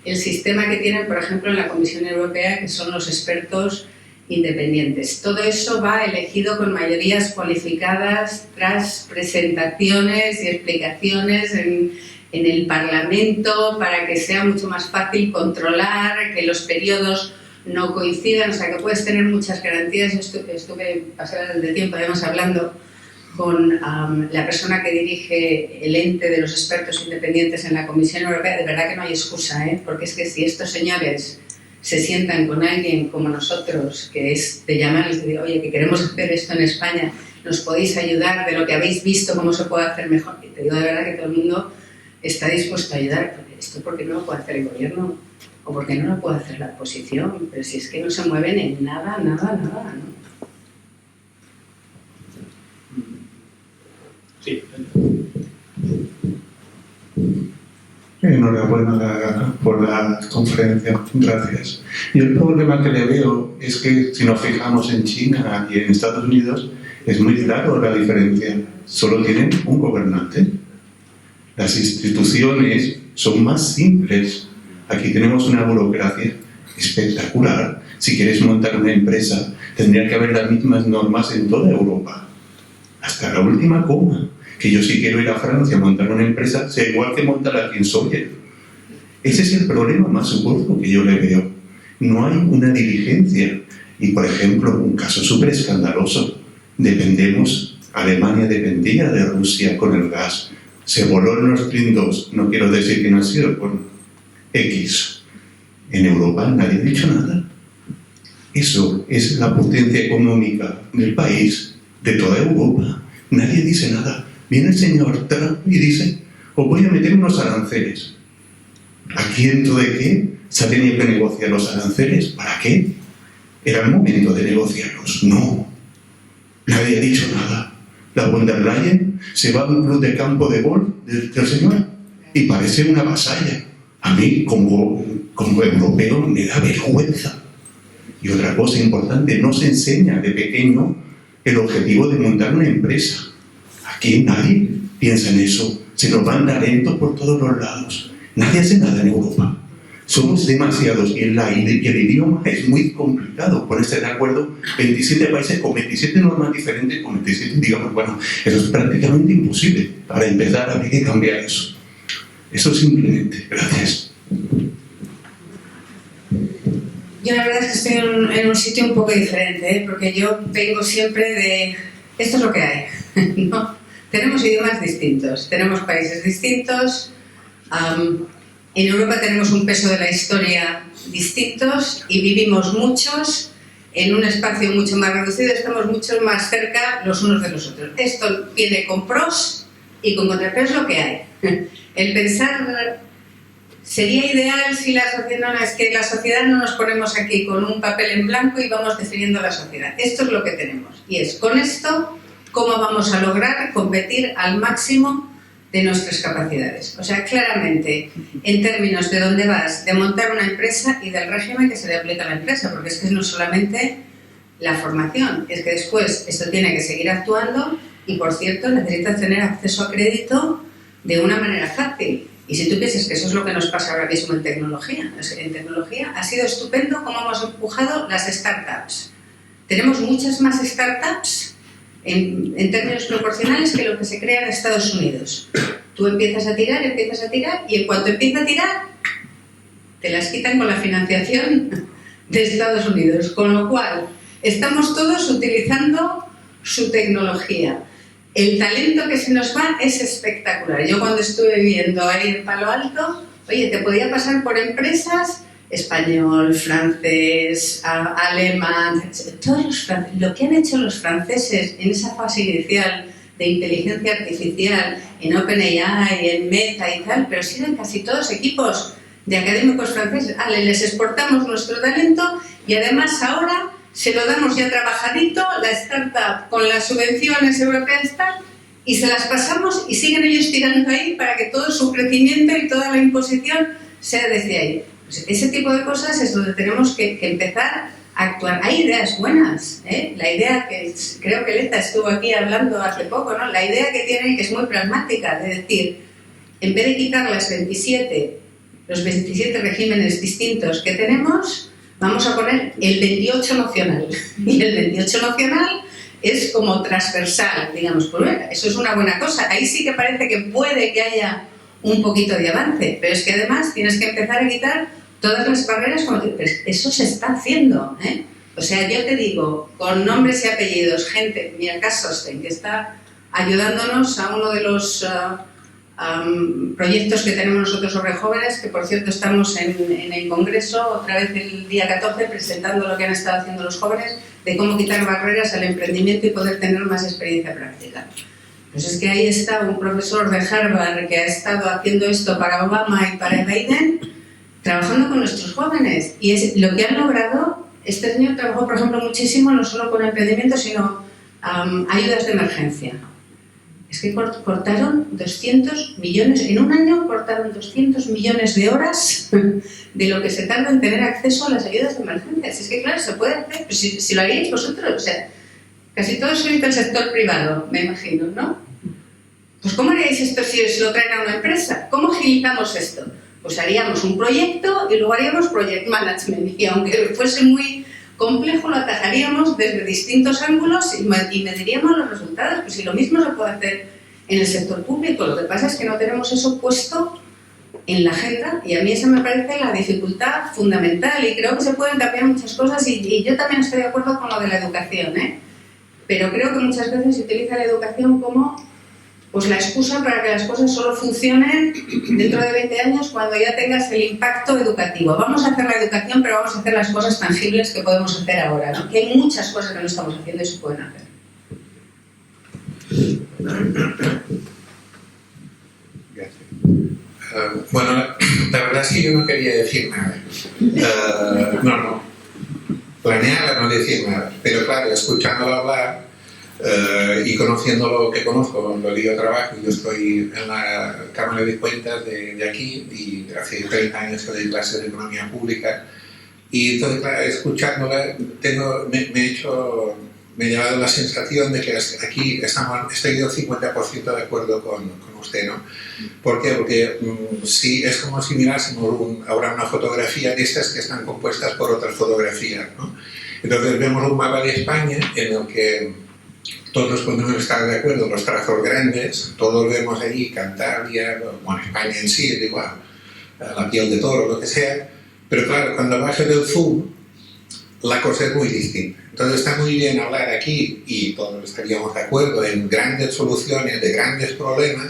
el sistema que tienen, por ejemplo, en la Comisión Europea, que son los expertos independientes. Todo eso va elegido con mayorías cualificadas tras presentaciones y explicaciones en el Parlamento para que sea mucho más fácil controlar, que los periodos no coincidan, o sea que puedes tener muchas garantías. Estuve bastante tiempo además hablando con la persona que dirige el ente de los expertos independientes en la Comisión Europea. De verdad que no hay excusa, ¿eh? Porque es que si estos señores se sientan con alguien como nosotros, que es de llamarles y decir, oye, que queremos hacer esto en España, nos podéis ayudar de lo que habéis visto, cómo se puede hacer mejor. Y te digo de verdad que todo el mundo está dispuesto a ayudar. Esto porque no lo puede hacer el gobierno o porque no lo puede hacer la oposición, pero si es que no se mueven en nada, ¿no? Sí. Enhorabuena por la conferencia, gracias. Y el problema que le veo es que si nos fijamos en China y en Estados Unidos, es muy claro la diferencia. Solo tienen un gobernante. Las instituciones son más simples. Aquí tenemos una burocracia espectacular. Si quieres montar una empresa, tendría que haber las mismas normas en toda Europa, hasta la última coma. que yo si quiero ir a Francia a montar una empresa, sea igual que montarla aquí en Sóller. Ese es el problema más gordo que yo le veo. No hay una diligencia. Y, por ejemplo, un caso súper escandaloso. Alemania dependía de Rusia con el gas. Se voló el Nord Stream 2. No quiero decir que no ha sido por X. En Europa nadie ha dicho nada. Eso es la potencia económica del país, de toda Europa. Nadie dice nada. Viene el señor Trump y dice, os voy a meter unos aranceles. ¿A quién de qué? ¿Se ha tenido que negociar los aranceles? ¿Para qué? ¿Era el momento de negociarlos? No. Nadie ha dicho nada. La von der Leyen se va a un club de campo de golf del señor y parece una vasalla. A mí, como europeo, me da vergüenza. Y otra cosa importante, no se enseña de pequeño el objetivo de montar una empresa. Aquí nadie piensa en eso. Se nos van talentos por todos los lados. Nadie hace nada en Europa. Somos demasiados y el idioma es muy complicado ponerse de acuerdo 27 países con 27 normas diferentes, con 27, digamos, bueno, eso es prácticamente imposible. Para empezar, habría que cambiar eso. Eso simplemente. Gracias. Yo la verdad es que estoy en un sitio un poco diferente, porque yo vengo siempre de... Esto es lo que hay, ¿no? Tenemos idiomas distintos, tenemos países distintos, en Europa tenemos un peso de la historia distintos y vivimos muchos en un espacio mucho más reducido, estamos mucho más cerca los unos de los otros. Esto viene con pros y con contras, pero es lo que hay. El pensar... Sería ideal si la sociedad, no, es que la sociedad no nos ponemos aquí con un papel en blanco y vamos definiendo la sociedad. Esto es lo que tenemos. Y es con esto cómo vamos a lograr competir al máximo de nuestras capacidades. O sea, claramente, en términos de dónde vas, de montar una empresa y del régimen que se le aplica a la empresa, porque es que no solamente la formación, es que después esto tiene que seguir actuando y, por cierto, necesitas tener acceso a crédito de una manera fácil. Y si tú piensas que eso es lo que nos pasa ahora mismo en tecnología ha sido estupendo cómo hemos empujado las startups. Tenemos muchas más startups en términos proporcionales que lo que se crea en Estados Unidos. Tú empiezas a tirar y en cuanto empieza a tirar, te las quitan con la financiación de Estados Unidos. Con lo cual, estamos todos utilizando su tecnología. El talento que se nos va es espectacular. Yo cuando estuve viviendo ahí en Palo Alto, oye, te podía pasar por empresas español, francés, alemán, todos los franceses. Lo que han hecho los franceses en esa fase inicial de inteligencia artificial, en OpenAI, en Meta y tal, pero sirven casi todos equipos de académicos franceses. Les exportamos nuestro talento y además ahora se lo damos ya trabajadito, la startup con las subvenciones europeas tal, y se las pasamos y siguen ellos tirando ahí para que todo su crecimiento y toda la imposición sea desde ahí. Pues ese tipo de cosas es donde tenemos que empezar a actuar. Hay ideas buenas, ¿eh? La idea que creo que Leta estuvo aquí hablando hace poco, ¿no? La idea que tienen, que es muy pragmática, de decir, en vez de quitar los 27 regímenes distintos que tenemos, vamos a poner el 28 nacional. Y el 28 nacional es como transversal, digamos. Pues bueno, eso es una buena cosa. Ahí sí que parece que puede que haya un poquito de avance, pero es que además tienes que empezar a quitar todas las barreras. Eso se está haciendo, ¿eh? O sea, yo te digo, con nombres y apellidos, gente, mira, Cass Sosten, que está ayudándonos a uno de los proyectos que tenemos nosotros sobre jóvenes, que por cierto estamos en el Congreso otra vez el día 14 presentando lo que han estado haciendo los jóvenes de cómo quitar barreras al emprendimiento y poder tener más experiencia práctica. Pues es que ahí está un profesor de Harvard que ha estado haciendo esto para Obama y para Biden, trabajando con nuestros jóvenes, y es lo que han logrado. Este señor trabajó, por ejemplo, muchísimo no solo con emprendimiento, sino ayudas de emergencia. Es que cortaron 200 millones, en un año cortaron 200 millones de horas de lo que se tarda en tener acceso a las ayudas de emergencia. Es que claro, se puede hacer, pues si lo haríais vosotros, o sea, casi todos sois del sector privado, me imagino, ¿no? Pues ¿cómo haríais esto si os lo traen a una empresa? ¿Cómo agilizamos esto? Pues haríamos un proyecto y luego haríamos project management, y aunque fuese muy complejo, lo atajaríamos desde distintos ángulos y mediríamos los resultados. Pues si lo mismo se puede hacer en el sector público. Lo que pasa es que no tenemos eso puesto en la agenda y a mí esa me parece la dificultad fundamental y creo que se pueden cambiar muchas cosas y yo también estoy de acuerdo con lo de la educación, pero creo que muchas veces se utiliza la educación como pues la excusa para que las cosas solo funcionen dentro de 20 años cuando ya tengas el impacto educativo. Vamos a hacer la educación, pero vamos a hacer las cosas tangibles que podemos hacer ahora, ¿no? Que hay muchas cosas que no estamos haciendo y se pueden hacer. Bueno, la verdad es que yo no quería decir nada. Planeaba no decir nada. Pero claro, escuchándolo hablar y conociendo lo que conozco, lo que yo trabajo, yo estoy en la Cámara de Cuentas de aquí y hace 30 años que doy clases de economía pública. Y entonces, claro, escuchándola, me ha llevado la sensación de que aquí estoy yo 50% de acuerdo con usted, ¿no? ¿Por qué? Porque sí, es como si mirásemos ahora una fotografía de estas que están compuestas por otras fotografías, ¿no? Entonces vemos un mapa de España en el que todos podemos estar de acuerdo, los trazos grandes, todos vemos allí Cantabria, bueno, España en sí, es igual, la piel de toro, lo que sea, pero claro, cuando bajas del zoom, la cosa es muy distinta. Entonces está muy bien hablar aquí, y todos estaríamos de acuerdo, en grandes soluciones de grandes problemas,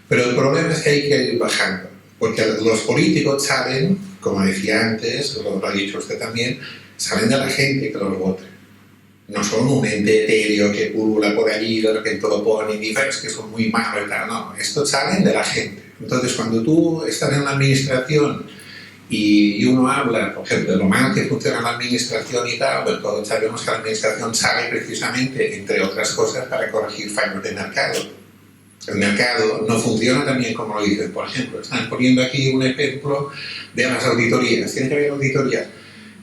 pero el problema es que hay que ir bajando, porque los políticos saben, como decía antes, lo ha dicho usted también, saben de la gente que los vota. No son un ente etéreo que pulula por allí, de repente lo ponen y dices que son muy malos y tal. No, estos saben de la gente. Entonces, cuando tú estás en la administración y uno habla, por ejemplo, de lo mal que funciona la administración y tal, pues todos sabemos que la administración sale precisamente, entre otras cosas, para corregir fallos de mercado. El mercado no funciona tan bien como lo dicen. Por ejemplo, están poniendo aquí un ejemplo de las auditorías. Tiene que haber auditorías.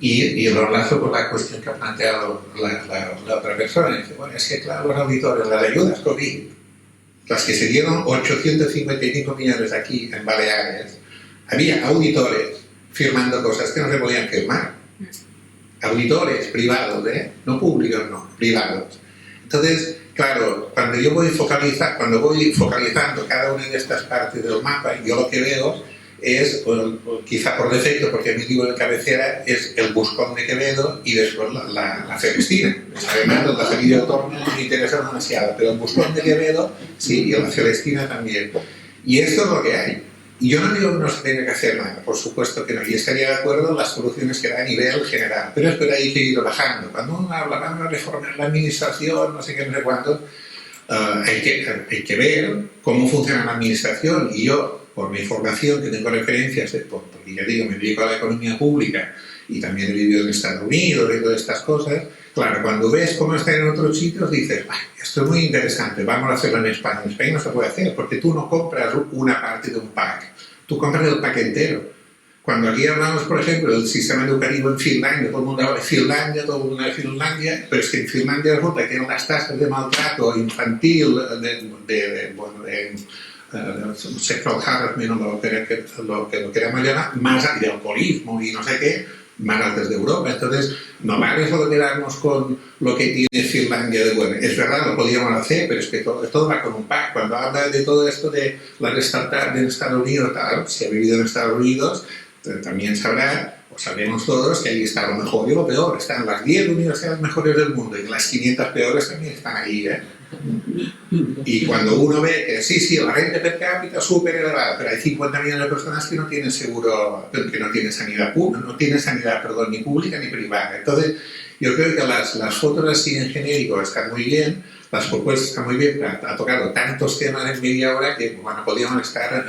Y lo enlazo con la cuestión que ha planteado la otra persona. Dice, bueno, es que claro, los auditores, las ayudas COVID, las que se dieron 855 millones aquí en Baleares, había auditores firmando cosas que no se podían firmar. Auditores privados, no públicos, no, privados. Entonces, claro, cuando voy focalizando cada una de estas partes del mapa, yo lo que veo es, quizá por defecto, porque mi libro de cabecera es El Buscón de Quevedo y después la Celestina. Además, la Familia Autónoma no me interesa demasiado, pero El Buscón de Quevedo, sí, y la Celestina también. Y esto es lo que hay. Y yo no digo que no se tenga que hacer nada, por supuesto que no. Y estaría de acuerdo en las soluciones que da a nivel general. Pero es que hay que ir bajando. Cuando uno habla, van a reformar la administración, no sé qué, no sé cuánto, hay que ver cómo funciona la administración. Y yo, por mi formación, que tengo referencias, porque ya digo, me dedico a la economía pública y también he vivido en Estados Unidos y todas estas cosas, claro, cuando ves cómo está en otros sitios, dices, esto es muy interesante, vamos a hacerlo en España. En España no se puede hacer, porque tú no compras una parte de un pack, tú compras el pack entero. Cuando aquí hablamos, por ejemplo, del sistema educativo en Finlandia, todo el mundo habla de Finlandia, todo el mundo habla de Finlandia, pero es que en Finlandia resulta que tienen las tasas de maltrato infantil, sexual harassment, lo que queramos llamar, más de alcoholismo y no sé qué, más altas de Europa. Entonces, no vale solo quedarnos con lo que tiene Finlandia de bueno. Es verdad, lo podíamos hacer, pero es que todo va con un pack. Cuando habla de todo esto de las startups en Estados Unidos, claro, si ha vivido en Estados Unidos, también sabrá, o sabemos todos, que ahí está lo mejor y lo peor. Están las 10 universidades mejores del mundo y las 500 peores también están ahí, Y cuando uno ve que sí, la renta per cápita es súper elevada, pero hay 50 millones de personas que no tienen seguro, que no tienen sanidad pública, ni pública ni privada. Entonces, yo creo que las fotos así en genérico están muy bien, las propuestas están muy bien, ha tocado tantos temas en media hora que, bueno, podíamos estar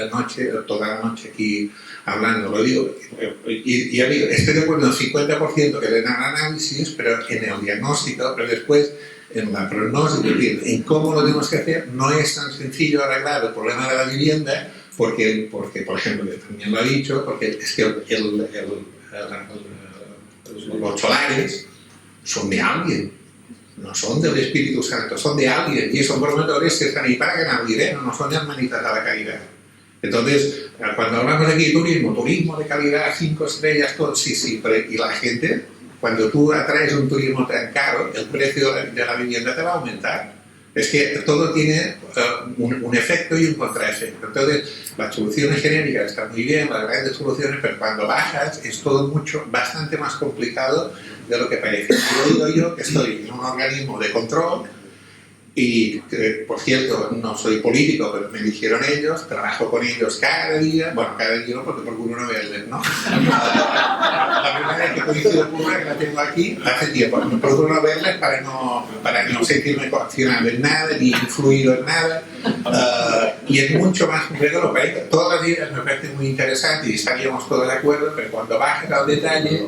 toda la noche aquí hablando, lo digo. Y ya digo, estoy de acuerdo en el 50% que le dan análisis, pero en el diagnóstico, pero después en la pronóstico, en cómo lo tenemos que hacer, no es tan sencillo arreglar el problema de la vivienda, porque por ejemplo, también lo ha dicho, porque es que los solares son de alguien, no son del Espíritu Santo, son de alguien, y son promotores que están ahí para ganar dinero, no son de hermanitas a la caridad. Entonces, cuando hablamos aquí de turismo de calidad, 5 estrellas, todo, sí, pero y la gente, cuando tú atraes un turismo tan caro, el precio de la vivienda te va a aumentar. Es que todo tiene un efecto y un contraefecto. Entonces, las soluciones genéricas están muy bien, las grandes soluciones, pero cuando bajas es todo bastante más complicado de lo que parece. Yo digo yo que estoy en un organismo de control y, por cierto, no soy político, pero me eligieron ellos, trabajo con ellos cada día, bueno, cada día no, porque procuro no verles, ¿no? La primera vez que coincido con una, que la tengo aquí, hace tiempo, me procuro no verles para no sentirme coaccionado en nada, ni influido en nada, y es mucho más complejo lo que parece. Todas las ideas me parecen muy interesantes y estaríamos todos de acuerdo, pero cuando bajas al detalle,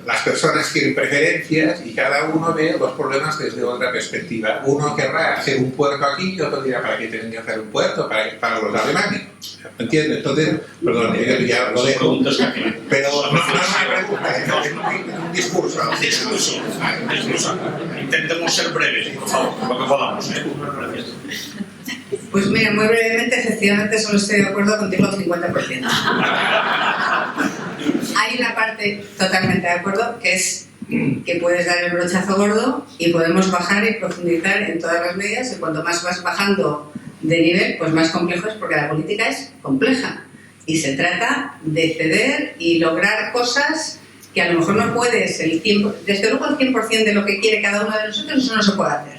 las personas quieren preferencias y cada uno ve los problemas desde otra perspectiva. Uno querrá hacer un puerto aquí y otro dirá, ¿para qué tienen que hacer un puerto? Para los alemanes. ¿Me entiendes? Entonces, perdón, ya lo dejo. Pero no es una pregunta, es un discurso. Discurso. Intentemos ser breves, por favor, lo que podamos. Gracias. Pues mira, muy brevemente, efectivamente solo estoy de acuerdo contigo al 50%. Hay una parte totalmente de acuerdo, que es que puedes dar el brochazo gordo y podemos bajar y profundizar en todas las medidas, y cuanto más vas bajando de nivel, pues más complejo es, porque la política es compleja y se trata de ceder y lograr cosas que a lo mejor no puedes, desde luego el 100% de lo que quiere cada uno de nosotros, eso no se puede hacer.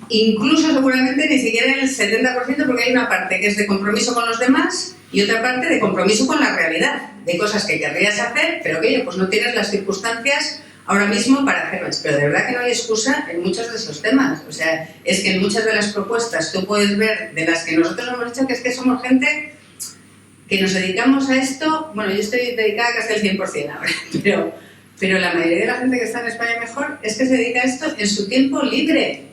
Incluso seguramente ni siquiera el 70%, porque hay una parte que es de compromiso con los demás y otra parte de compromiso con la realidad, de cosas que querrías hacer, pero que oye, pues no tienes las circunstancias ahora mismo para hacerlas. Pero de verdad que no hay excusa en muchos de esos temas. O sea, es que en muchas de las propuestas tú puedes ver de las que nosotros hemos hecho, que es que somos gente que nos dedicamos a esto. Bueno, yo estoy dedicada casi al 100% ahora, pero la mayoría de la gente que está en España mejor es que se dedica a esto en su tiempo libre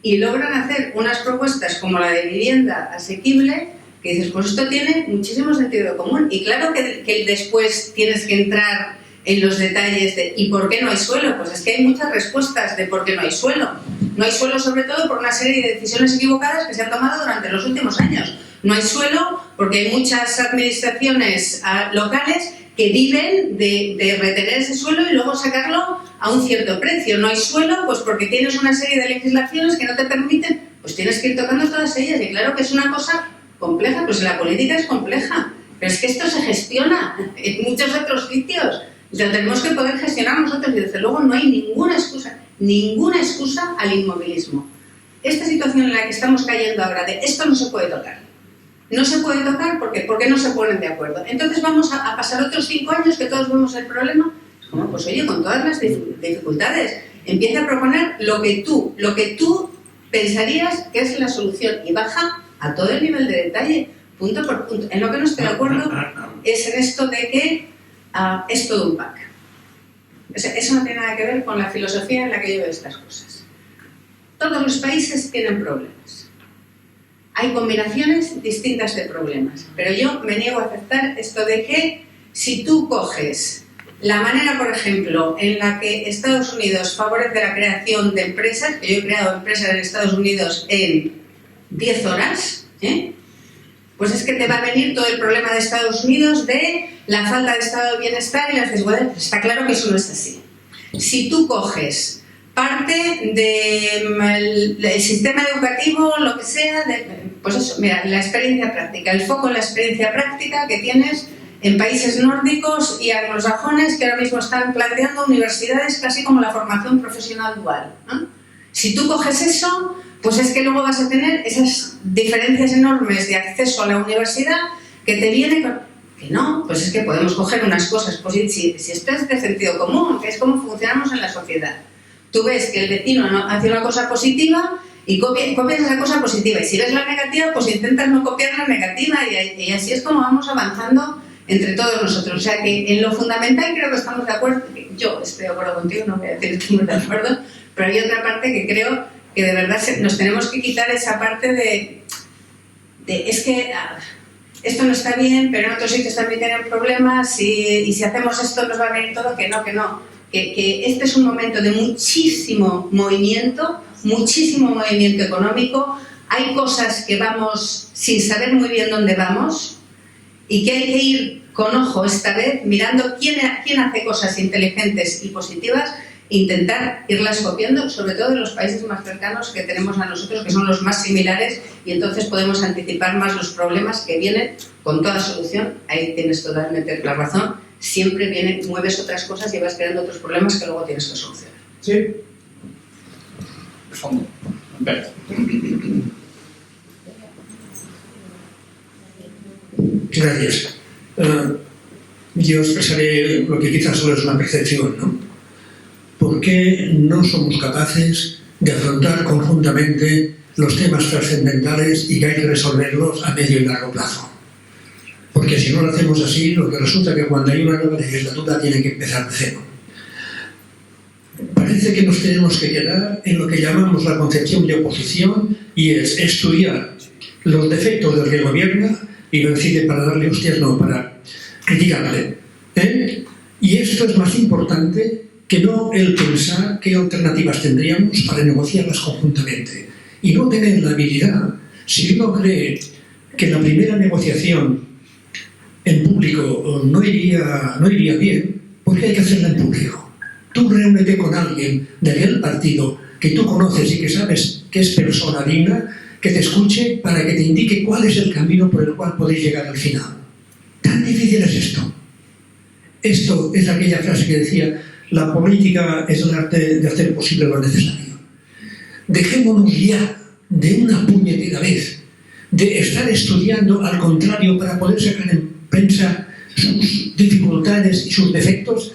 y logran hacer unas propuestas como la de vivienda asequible, que dices, pues esto tiene muchísimo sentido común. Y claro que después tienes que entrar en los detalles de ¿y por qué no hay suelo? Pues es que hay muchas respuestas de por qué no hay suelo. No hay suelo sobre todo por una serie de decisiones equivocadas que se han tomado durante los últimos años. No hay suelo porque hay muchas administraciones locales que viven de retener ese suelo y luego sacarlo a un cierto precio. No hay suelo pues porque tienes una serie de legislaciones que no te permiten, pues tienes que ir tocando todas ellas. Y claro que es una cosa compleja, pues la política es compleja, pero es que esto se gestiona en muchos otros sitios. Lo tenemos que poder gestionar nosotros y desde luego no hay ninguna excusa al inmovilismo. Esta situación en la que estamos cayendo ahora de esto no se puede tocar. No se puede tocar porque no se ponen de acuerdo. Entonces vamos a pasar otros 5 años que todos vemos el problema. Como, pues oye, con todas las dificultades, empieza a proponer lo que tú pensarías que es la solución y baja a todo el nivel de detalle, punto por punto. En lo que no estoy de acuerdo es en esto de que es todo un pack. O sea, eso no tiene nada que ver con la filosofía en la que yo veo estas cosas. Todos los países tienen problemas. Hay combinaciones distintas de problemas, pero yo me niego a aceptar esto de que si tú coges la manera, por ejemplo, en la que Estados Unidos favorece la creación de empresas, que yo he creado empresas en Estados Unidos en 10 horas, pues es que te va a venir todo el problema de Estados Unidos de la falta de estado de bienestar y las desigualdades. Pues está claro que eso no es así. Si tú coges parte del sistema educativo, lo que sea, pues eso, mira, la experiencia práctica, el foco en la experiencia práctica que tienes en países nórdicos y anglosajones que ahora mismo están planteando universidades casi como la formación profesional dual, ¿no? Si tú coges eso, pues es que luego vas a tener esas diferencias enormes de acceso a la universidad que te viene con... Que no, pues es que podemos coger unas cosas, pues si esto es de sentido común, que es cómo funcionamos en la sociedad. Tú ves que el vecino hace una cosa positiva y copias esa cosa positiva. Y si ves la negativa, pues intentas no copiar la negativa. Y así es como vamos avanzando entre todos nosotros. O sea que en lo fundamental creo que estamos de acuerdo. Yo estoy de acuerdo contigo, no voy a decir que estoy muy de acuerdo. Pero hay otra parte que creo que de verdad nos tenemos que quitar esa parte de es que esto no está bien, pero en otros sitios también tienen problemas y si hacemos esto nos va a venir todo. Que no. Que este es un momento de muchísimo movimiento económico. Hay cosas que vamos sin saber muy bien dónde vamos y que hay que ir con ojo esta vez mirando quién hace cosas inteligentes y positivas intentar irlas copiando, sobre todo en los países más cercanos que tenemos a nosotros, que son los más similares, y entonces podemos anticipar más los problemas que vienen con toda solución. Ahí tienes totalmente la razón. Siempre mueves otras cosas y vas creando otros problemas que luego tienes que solucionar. Sí. De fondo. Humberto. Gracias. Yo expresaré lo que quizás solo es una percepción, ¿no? ¿Por qué no somos capaces de afrontar conjuntamente los temas trascendentales y que hay que resolverlos a medio y largo plazo? Porque si no lo hacemos así, lo que resulta es que cuando hay una nueva legislatura tiene que empezar de cero. Parece que nos tenemos que quedar en lo que llamamos la concepción de oposición, y es estudiar los defectos del que gobierna y no decide para darle hostias, no, para criticarle. Y esto es más importante que no el pensar qué alternativas tendríamos para negociarlas conjuntamente. Y no tener la habilidad, si uno cree que la primera negociación en público no iría bien, porque hay que hacerla en público. Tú reúnete con alguien de aquel partido que tú conoces y que sabes que es persona digna, que te escuche para que te indique cuál es el camino por el cual podéis llegar al final. Tan difícil es esto. Esto es aquella frase que decía: la política es el arte de hacer posible lo necesario. Dejémonos ya de una puñetera vez de estar estudiando al contrario para poder sacar en prensa sus dificultades y sus defectos,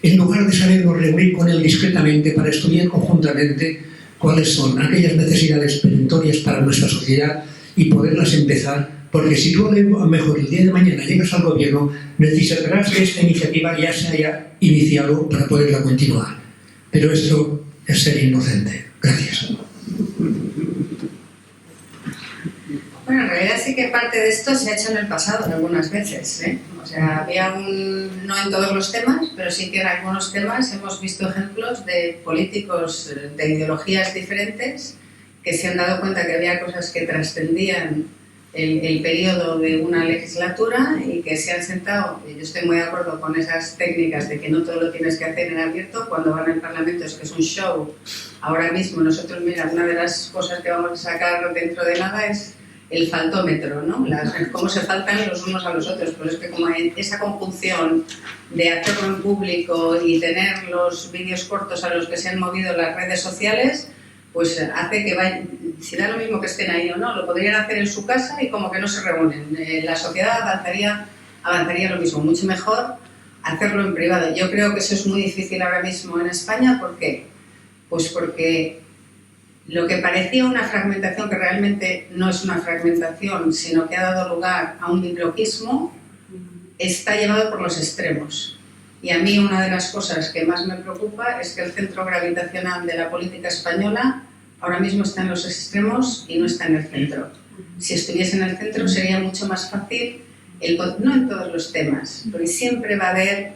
en lugar de sabernos reunir con él discretamente para estudiar conjuntamente cuáles son aquellas necesidades perentorias para nuestra sociedad y poderlas empezar, porque si tú a lo mejor el día de mañana llegas al gobierno, necesitarás que esta iniciativa ya se haya iniciado para poderla continuar. Pero esto es ser inocente. Gracias. Bueno, en realidad sí que parte de esto se ha hecho en el pasado algunas veces, ¿eh? O sea, había no en todos los temas, pero sí que en algunos temas hemos visto ejemplos de políticos de ideologías diferentes que se han dado cuenta que había cosas que trascendían el periodo de una legislatura y que se han sentado. Y yo estoy muy de acuerdo con esas técnicas de que no todo lo tienes que hacer en abierto. Cuando van al Parlamento es que es un show. Ahora mismo nosotros, mira, una de las cosas que vamos a sacar dentro de nada es el faltómetro, ¿no? Cómo se faltan los unos a los otros. Pues es que como hay esa conjunción de hacerlo en público y tener los vídeos cortos a los que se han movido las redes sociales, pues hace que vayan, si da lo mismo que estén ahí o no, lo podrían hacer en su casa y como que no se reúnen. La sociedad avanzaría lo mismo, mucho mejor hacerlo en privado. Yo creo que eso es muy difícil ahora mismo en España. ¿Por qué? Pues porque lo que parecía una fragmentación, que realmente no es una fragmentación, sino que ha dado lugar a un biploquismo, está llevado por los extremos. Y a mí una de las cosas que más me preocupa es que el centro gravitacional de la política española ahora mismo está en los extremos y no está en el centro. Si estuviese en el centro sería mucho más fácil, no en todos los temas, porque siempre va a haber,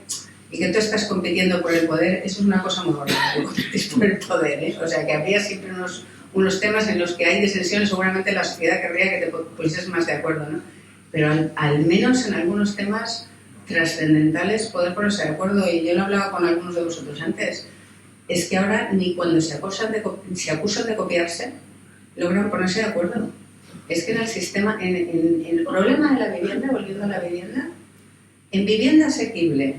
y que tú estás compitiendo por el poder, eso es una cosa muy gorda, competir por el poder, ¿eh? O sea, que habría siempre unos temas en los que hay disensiones, seguramente la sociedad querría que te pusieses más de acuerdo, ¿no? Pero al menos en algunos temas trascendentales poder ponerse de acuerdo. Y yo lo hablaba con algunos de vosotros antes, es que ahora ni cuando se acusan de copiarse logran ponerse de acuerdo. Es que en el sistema, en el problema de la vivienda, volviendo a la vivienda, en vivienda asequible,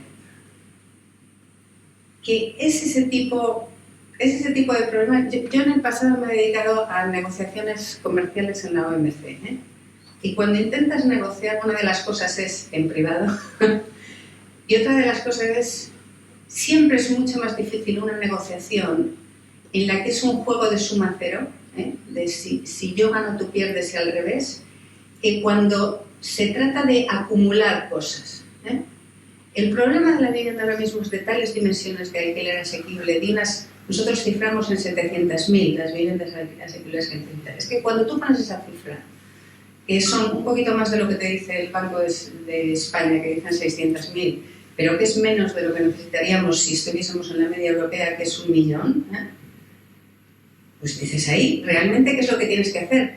que es ese tipo de problema. Yo en el pasado me he dedicado a negociaciones comerciales en la OMC, ¿eh? Y cuando intentas negociar, una de las cosas es en privado y otra de las cosas es, siempre es mucho más difícil una negociación en la que es un juego de suma cero, ¿eh? De si yo gano tú pierdes y al revés, que cuando se trata de acumular cosas, ¿eh? El problema de la vivienda ahora mismo es de tales dimensiones de alquiler asequible, nosotros ciframos en 700.000 las viviendas asequibles que necesitan. Es que cuando tú pones esa cifra, que son un poquito más de lo que te dice el Banco de España, que dicen 600.000, pero que es menos de lo que necesitaríamos si estuviésemos en la media europea, que es 1 millón, ¿eh? Pues dices ahí, ¿realmente qué es lo que tienes que hacer?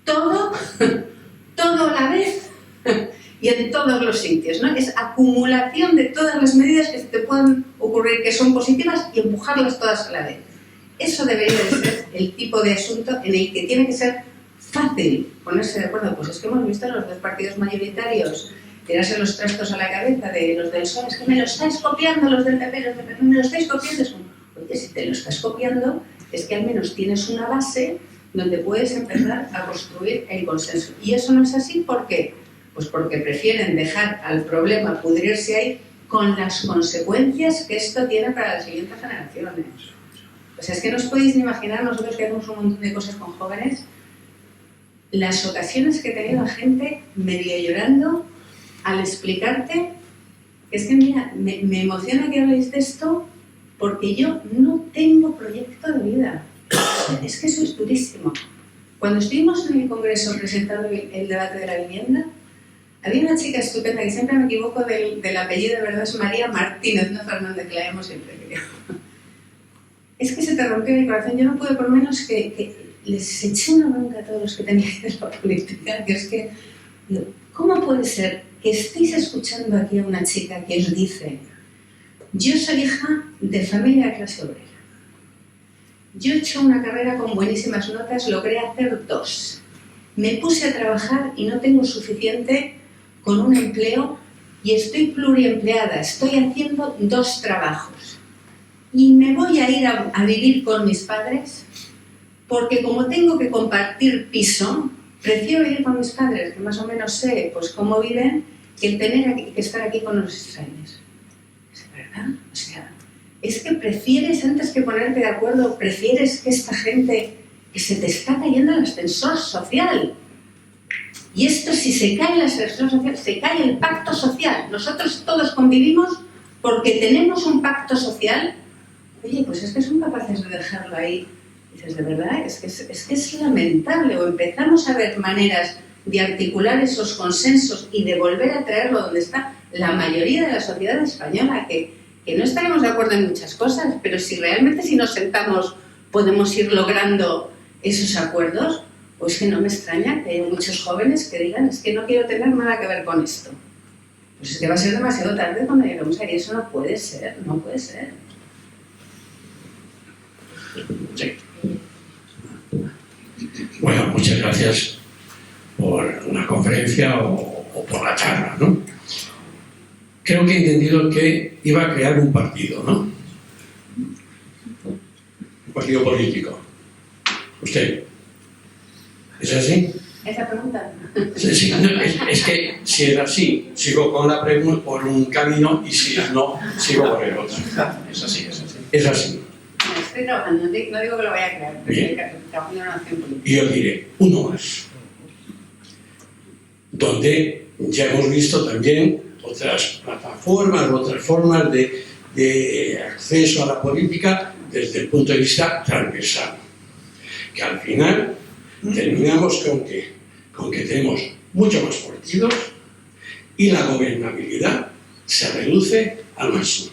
Todo a la vez. y en todos los sitios, ¿no? Es acumulación de todas las medidas que se te puedan ocurrir que son positivas y empujarlas todas a la vez. Eso debería de ser el tipo de asunto en el que tiene que ser fácil ponerse de acuerdo. Pues es que hemos visto los dos partidos mayoritarios tirarse los trastos a la cabeza de los del PSOE, es que me lo estáis copiando los del PP, me lo estáis copiando. Es como, oye, si te lo estás copiando, es que al menos tienes una base donde puedes empezar a construir el consenso. Y eso no es así, ¿por qué? Pues porque prefieren dejar al problema pudrirse ahí con las consecuencias que esto tiene para las siguientes generaciones. O sea, es que no os podéis ni imaginar, nosotros que hacemos un montón de cosas con jóvenes, las ocasiones que he tenido a gente medio llorando al explicarte, es que mira, me emociona que habléis de esto porque yo no tengo proyecto de vida. Es que eso es durísimo. Cuando estuvimos en el Congreso presentando el debate de la vivienda, había una chica estupenda, que siempre me equivoco del apellido, de verdad es María Martínez, no Fernández, que la llamo siempre, creo. Es que se te rompió el corazón. Yo no pude por menos que les eché una bronca a todos los que tenían de la política, que es que, ¿cómo puede ser que estéis escuchando aquí a una chica que os dice: yo soy hija de familia de clase obrera, yo he hecho una carrera con buenísimas notas, logré hacer 2, me puse a trabajar y no tengo suficiente con un empleo y estoy pluriempleada, estoy haciendo 2 trabajos y me voy a ir a vivir con mis padres porque como tengo que compartir piso, prefiero vivir con mis padres, que más o menos sé pues cómo viven, que tener que estar aquí con los extraños. ¿Es verdad? O sea, es que prefieres, antes que ponerte de acuerdo, prefieres que esta gente, que se te está cayendo el ascensor social. Y esto, si se cae el ascensor social, se cae el pacto social. Nosotros todos convivimos porque tenemos un pacto social. Oye, pues es que son capaces de dejarlo ahí. Dices, de verdad, es que es lamentable. O empezamos a ver maneras de articular esos consensos y de volver a traerlo donde está la mayoría de la sociedad española, que no estaremos de acuerdo en muchas cosas, pero si realmente si nos sentamos podemos ir logrando esos acuerdos, pues que no me extraña que hay muchos jóvenes que digan: es que no quiero tener nada que ver con esto. Pues es que va a ser demasiado tarde cuando lleguemos ahí. Eso no puede ser, no puede ser. Sí. Bueno, muchas gracias por la conferencia o por la charla, ¿no? Creo que he entendido que iba a crear un partido, ¿no? Un partido político. ¿Usted? ¿Es así? ¿Esa pregunta? Sí, no, es que si es así, sigo con la pregunta por un camino, y si no, sigo por el otro. Es así, es así. Es así. Estoy trabajando, no digo que lo vaya a crear, pero estoy trabajando en una acción política. Y yo diré, uno más. Donde ya hemos visto también otras plataformas, otras formas de acceso a la política desde el punto de vista transversal. Que al final terminamos con que tenemos mucho más partidos y la gobernabilidad se reduce al máximo.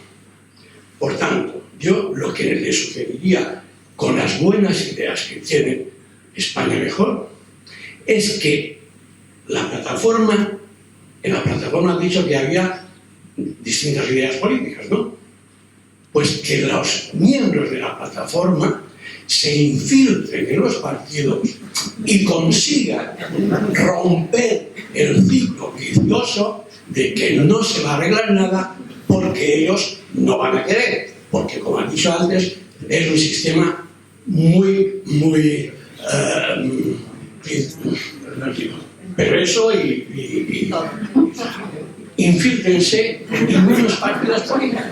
Por tanto, yo lo que le sugeriría, con las buenas ideas que tiene España Mejor, es que en la plataforma han dicho que había distintas ideas políticas, ¿no? Pues que los miembros de la plataforma se infiltren en los partidos y consigan romper el ciclo vicioso de que no se va a arreglar nada porque ellos no van a querer, porque como han dicho antes, es un sistema muy pero eso y infíltrense en algunos partidos políticos.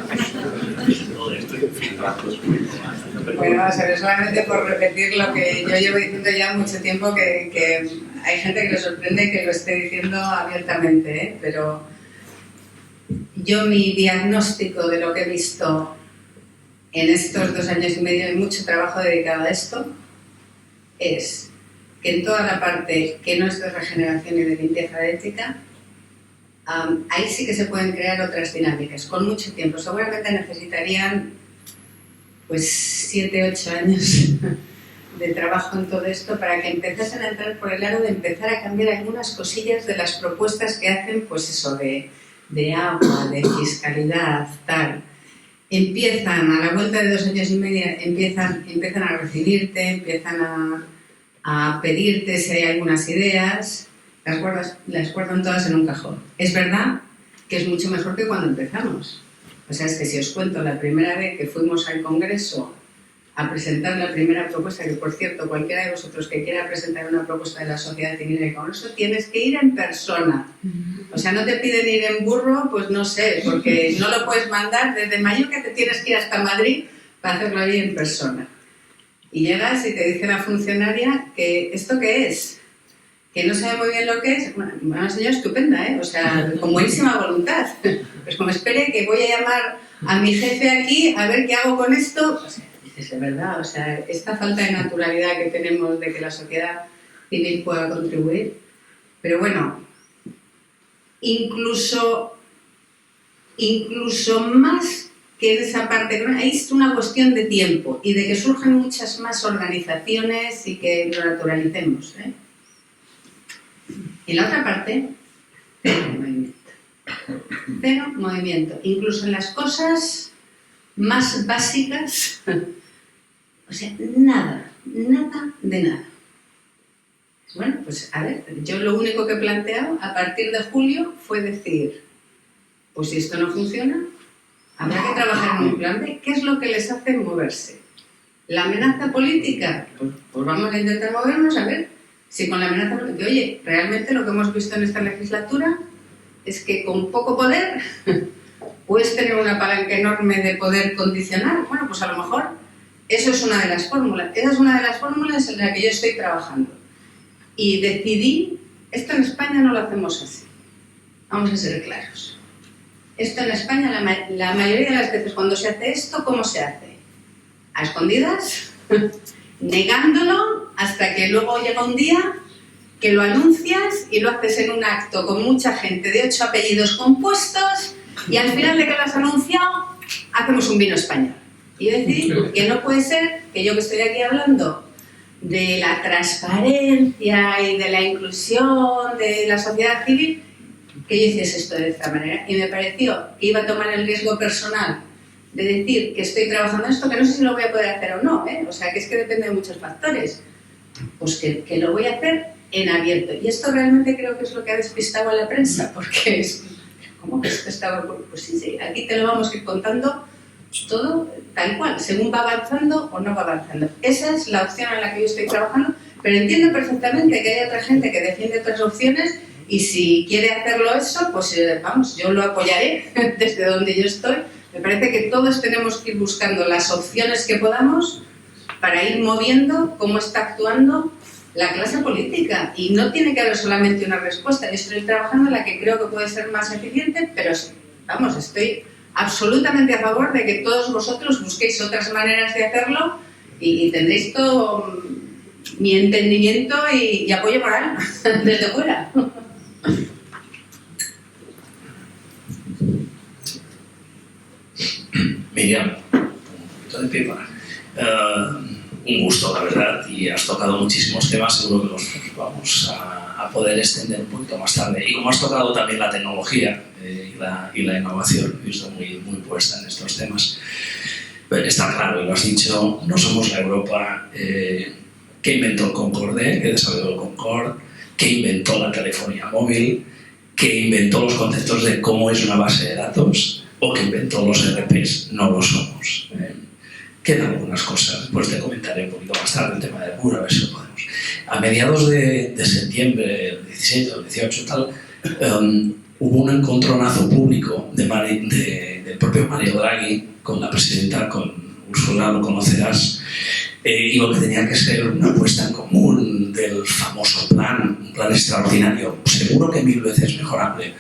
Bueno, vamos a ver, solamente por repetir lo que yo llevo diciendo ya mucho tiempo, que hay gente que le sorprende que lo esté diciendo abiertamente, ¿eh? Pero yo mi diagnóstico de lo que he visto en estos 2 años y medio de mucho trabajo dedicado a esto es que en toda la parte que no es de regeneración y de limpieza de ética, ahí sí que se pueden crear otras dinámicas, con mucho tiempo. Seguramente necesitarían pues 7, 8 años de trabajo en todo esto para que empezasen a entrar por el aro de empezar a cambiar algunas cosillas de las propuestas que hacen, pues eso, de agua, de fiscalidad, tal. Empiezan, a la vuelta de 2 años y medio, empiezan a recibirte, empiezan a pedirte si hay algunas ideas, las guardan todas en un cajón. Es verdad que es mucho mejor que cuando empezamos. O sea, es que si os cuento la primera vez que fuimos al Congreso a presentar la primera propuesta, que por cierto, cualquiera de vosotros que quiera presentar una propuesta de la sociedad civil en el Congreso, tienes que ir en persona. O sea, no te piden ir en burro, pues no sé, porque no lo puedes mandar desde Mallorca, te tienes que ir hasta Madrid para hacerlo ahí en persona. Y llegas y te dice la funcionaria que ¿esto qué es? Que no sabe muy bien lo que es. Una señora estupenda, ¿eh? O sea, con buenísima voluntad. Pues como espere que voy a llamar a mi jefe aquí a ver qué hago con esto. O sea, dices, de verdad, o sea, esta falta de naturalidad que tenemos de que la sociedad civil pueda contribuir. Pero bueno, incluso más que en esa parte, ahí es una cuestión de tiempo y de que surjan muchas más organizaciones y que lo naturalicemos, ¿eh? Y la otra parte, cero movimiento. Cero movimiento. Incluso en las cosas más básicas, o sea, nada de nada. Bueno, pues a ver, yo lo único que he planteado a partir de julio fue decir, pues si esto no funciona, habrá que trabajar en un plan B. ¿Qué es lo que les hace moverse? ¿La amenaza política? Pues vamos a intentar movernos a ver si con la amenaza política... Oye, realmente lo que hemos visto en esta legislatura es que con poco poder puedes tener una palanca enorme de poder condicionar. Bueno, pues a lo mejor eso es una de las fórmulas. Esa es una de las fórmulas en la que yo estoy trabajando. Y decidí, esto en España no lo hacemos así. Vamos a ser claros. Esto en España, la mayoría de las veces cuando se hace esto, ¿cómo se hace? A escondidas, negándolo, hasta que luego llega un día que lo anuncias y lo haces en un acto con mucha gente de 8 apellidos compuestos y al final de que lo has anunciado, hacemos un vino español. Y yo decidí que no puede ser que yo que estoy aquí hablando de la transparencia y de la inclusión de la sociedad civil, que yo hiciese esto de esta manera. Y me pareció que iba a tomar el riesgo personal de decir que estoy trabajando en esto, que no sé si lo voy a poder hacer o no, ¿eh? O sea, que es que depende de muchos factores. Pues que lo voy a hacer en abierto. Y esto realmente creo que es lo que ha despistado a la prensa, porque es... ¿Cómo que esto estaba...? Pues sí, aquí te lo vamos a ir contando todo tal cual, según va avanzando o no va avanzando. Esa es la opción en la que yo estoy trabajando, pero entiendo perfectamente que hay otra gente que defiende otras opciones y si quiere hacerlo eso, pues vamos, yo lo apoyaré desde donde yo estoy. Me parece que todos tenemos que ir buscando las opciones que podamos para ir moviendo cómo está actuando la clase política. Y no tiene que haber solamente una respuesta. Yo estoy trabajando en la que creo que puede ser más eficiente, pero vamos, estoy absolutamente a favor de que todos vosotros busquéis otras maneras de hacerlo y tendréis todo mi entendimiento y apoyo moral desde fuera. Miriam, un tema. Un gusto, la verdad, y has tocado muchísimos temas, seguro que los vamos a poder extender un poquito más tarde. Y como has tocado también la tecnología y la innovación, he visto muy puesta en estos temas. Pero está claro, y lo has dicho, no somos la Europa que inventó el Concorde, que desarrolló el Concorde, que inventó la telefonía móvil, que inventó los conceptos de cómo es una base de datos, o que inventó los ERPs. No lo somos. Quedan algunas cosas, después te comentaré un poquito más tarde el tema del muro, a ver si lo podemos. A mediados de septiembre, el 17 o el 18 tal, hubo un encontronazo público del propio Mario Draghi con la presidenta, con Ursula, lo conocerás, y lo que tenía que ser una puesta en común del famoso un plan extraordinario, seguro que 1000 veces mejorable,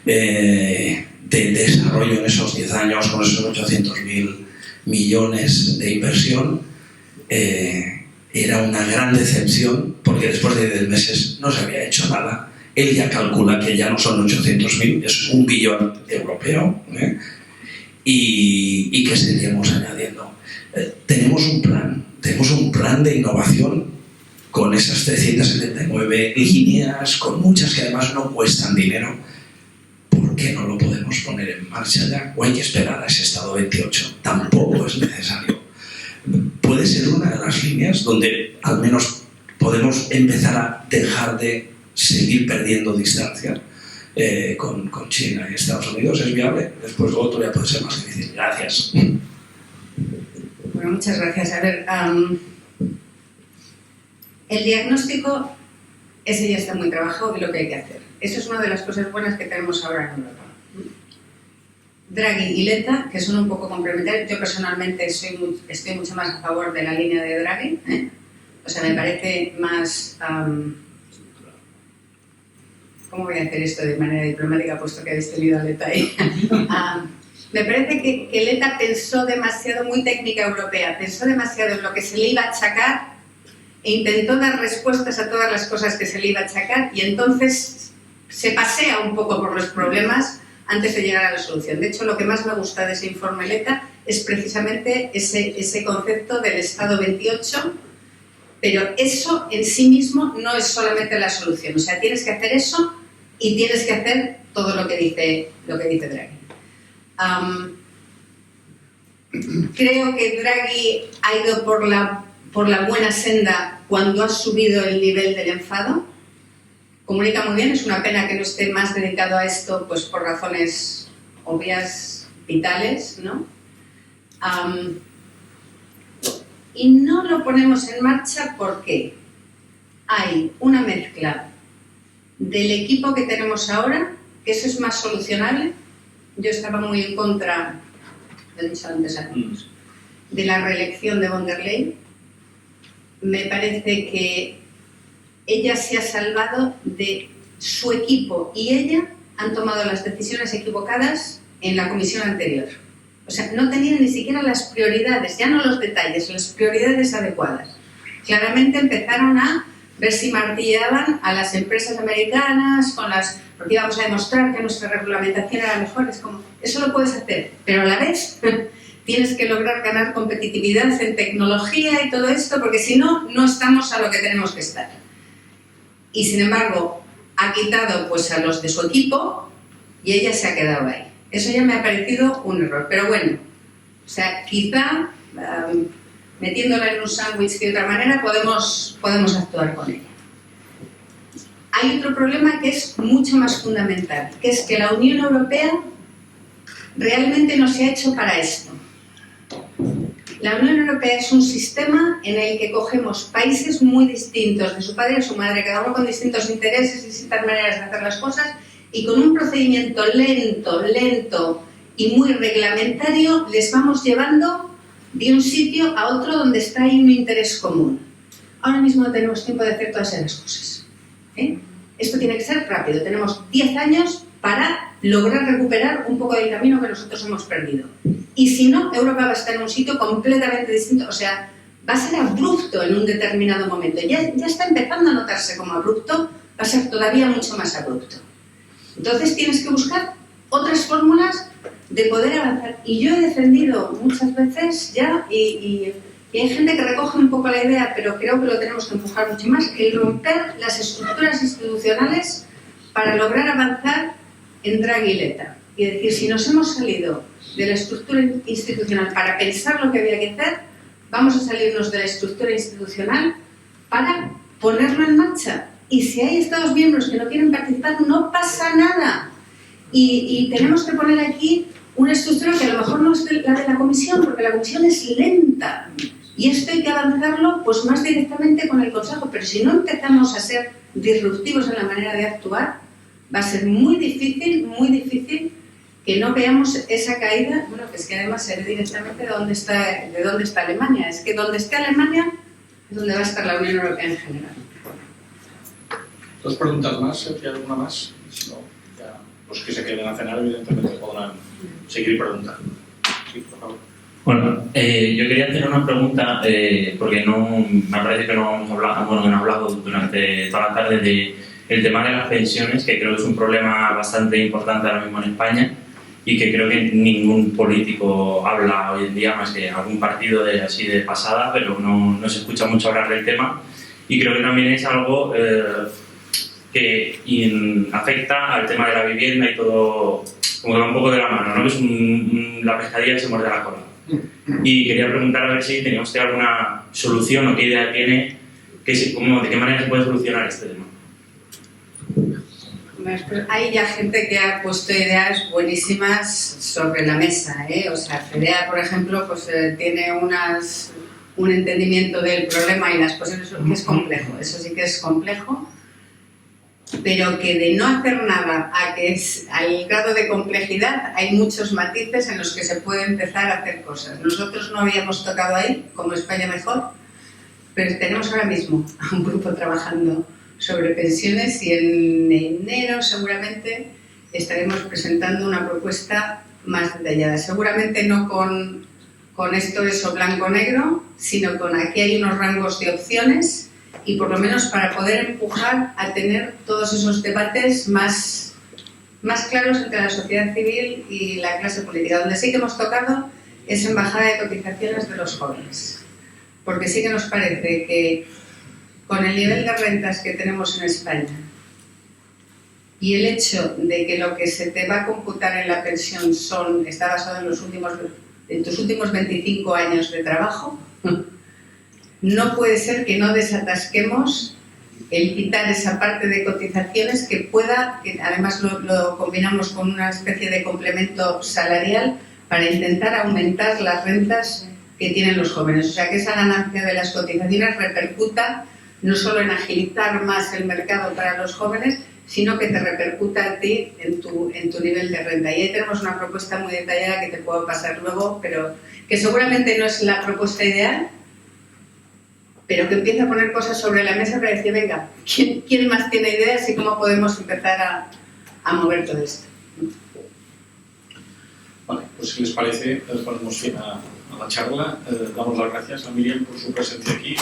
de desarrollo en esos 10 años con esos 800.000 millones de inversión, era una gran decepción porque después de 10 meses no se había hecho nada. Él ya calcula que ya no son 800.000, es 1 billón europeo, y que seguiremos añadiendo. Tenemos un plan tenemos un plan de innovación con esas 379 líneas, con muchas que además no cuestan dinero. ¿Por qué no lo podemos poner en marcha ya? ¿O hay que esperar a ese estado 28? Tampoco es necesario. Puede ser una de las líneas donde al menos podemos empezar a dejar de seguir perdiendo distancia con China y Estados Unidos. ¿Es viable? Después luego todavía puede ser más difícil. Gracias. Bueno, muchas gracias. A ver, el diagnóstico, ese ya está muy trabajado de lo que hay que hacer. Eso es una de las cosas buenas que tenemos ahora en Europa. Draghi y Letta, que son un poco complementarios. Yo personalmente estoy mucho más a favor de la línea de Draghi. O sea, me parece más... ¿Cómo voy a hacer esto de manera diplomática, puesto que habéis tenido a Letta ahí? Me parece que Letta pensó demasiado, muy técnica europea, pensó demasiado en lo que se le iba a achacar e intentó dar respuestas a todas las cosas que se le iba a achacar, y entonces se pasea un poco por los problemas antes de llegar a la solución. De hecho, lo que más me gusta de ese informe Letta es precisamente ese concepto del Estado 28, pero eso en sí mismo no es solamente la solución. O sea, tienes que hacer eso y tienes que hacer todo lo que dice Draghi. Creo que Draghi ha ido por la buena senda cuando ha subido el nivel del enfado. Comunica muy bien, es una pena que no esté más dedicado a esto, pues por razones obvias, vitales, ¿no? Y no lo ponemos en marcha porque hay una mezcla del equipo que tenemos ahora, que eso es más solucionable. Yo estaba muy en contra, lo he dicho antes, de la reelección de von der Leyen. Me parece que ella se ha salvado de su equipo y ella han tomado las decisiones equivocadas en la comisión anterior. O sea, no tenían ni siquiera las prioridades, ya no los detalles, las prioridades adecuadas. Claramente empezaron a ver si martillaban a las empresas americanas porque íbamos a demostrar que nuestra regulamentación era mejor. Es como, eso lo puedes hacer, pero a la vez tienes que lograr ganar competitividad en tecnología y todo esto, porque si no, no estamos a lo que tenemos que estar. Y sin embargo, ha quitado pues a los de su equipo y ella se ha quedado ahí. Eso ya me ha parecido un error, pero bueno, o sea, quizá metiéndola en un sándwich de otra manera podemos actuar con ella. Hay otro problema que es mucho más fundamental, que es que la Unión Europea realmente no se ha hecho para esto. La Unión Europea es un sistema en el que cogemos países muy distintos de su padre y de su madre, cada uno con distintos intereses, distintas maneras de hacer las cosas, y con un procedimiento lento y muy reglamentario les vamos llevando de un sitio a otro donde está ahí un interés común. Ahora mismo no tenemos tiempo de hacer todas esas cosas. Esto tiene que ser rápido. Tenemos 10 años para lograr recuperar un poco del camino que nosotros hemos perdido. Y si no, Europa va a estar en un sitio completamente distinto. O sea, va a ser abrupto en un determinado momento. Ya está empezando a notarse como abrupto, va a ser todavía mucho más abrupto. Entonces tienes que buscar otras fórmulas de poder avanzar. Y yo he defendido muchas veces ya, y hay gente que recoge un poco la idea, pero creo que lo tenemos que empujar mucho más, el romper las estructuras institucionales para lograr avanzar en Draghi y Letta. Y decir, si nos hemos salido de la estructura institucional para pensar lo que había que hacer, vamos a salirnos de la estructura institucional para ponerlo en marcha. Y si hay Estados miembros que no quieren participar, no pasa nada. Y tenemos que poner aquí una estructura que a lo mejor no es la de la Comisión, porque la Comisión es lenta. Y esto hay que avanzarlo pues más directamente con el Consejo. Pero si no empezamos a ser disruptivos en la manera de actuar, va a ser muy difícil que no veamos esa caída. Bueno, que es que además se ve directamente de dónde está Alemania. Es que donde esté Alemania es donde va a estar la Unión Europea en general. ¿Dos preguntas más? ¿Si hay alguna más? Si no, ya los que se queden a cenar evidentemente podrán seguir preguntando. Sí, por favor. Bueno, yo quería hacer una pregunta, porque me parece que no hemos hablado durante toda la tarde del tema de las pensiones, que creo que es un problema bastante importante ahora mismo en España, y que creo que ningún político habla hoy en día, más que algún partido así de pasada, pero no se escucha mucho hablar del tema, y creo que también es algo que afecta al tema de la vivienda y todo, como que va un poco de la mano, ¿no? Es la pescadilla que se muerde la cola. Y quería preguntar a ver si tenía usted alguna solución o qué idea tiene, de qué manera se puede solucionar este tema. Hay ya gente que ha puesto ideas buenísimas sobre la mesa, ¿eh? O sea, Fedea, por ejemplo, pues tiene un entendimiento del problema y las posibles soluciones, que es complejo, eso sí que es complejo, pero que de no hacer nada a que es al grado de complejidad hay muchos matices en los que se puede empezar a hacer cosas. Nosotros no habíamos tocado ahí, como España Mejor, pero tenemos ahora mismo a un grupo trabajando sobre pensiones y en enero seguramente estaremos presentando una propuesta más detallada. Seguramente no con esto eso blanco-negro, sino con aquí hay unos rangos de opciones y por lo menos para poder empujar a tener todos esos debates más claros entre la sociedad civil y la clase política. Donde sí que hemos tocado es en bajada de cotizaciones de los jóvenes, porque sí que nos parece que con el nivel de rentas que tenemos en España y el hecho de que lo que se te va a computar en la pensión está basado en tus últimos 25 años de trabajo, no puede ser que no desatasquemos el quitar esa parte de cotizaciones que además lo combinamos con una especie de complemento salarial para intentar aumentar las rentas que tienen los jóvenes. O sea, que esa ganancia de las cotizaciones repercuta no solo en agilizar más el mercado para los jóvenes, sino que te repercuta a ti en tu nivel de renta. Y ahí tenemos una propuesta muy detallada que te puedo pasar luego, pero que seguramente no es la propuesta ideal, pero que empieza a poner cosas sobre la mesa para decir, venga, ¿quién más tiene ideas y cómo podemos empezar a mover todo esto? Vale, pues si les parece, ponemos fin a la charla. Damos las gracias a Miriam por su presencia aquí.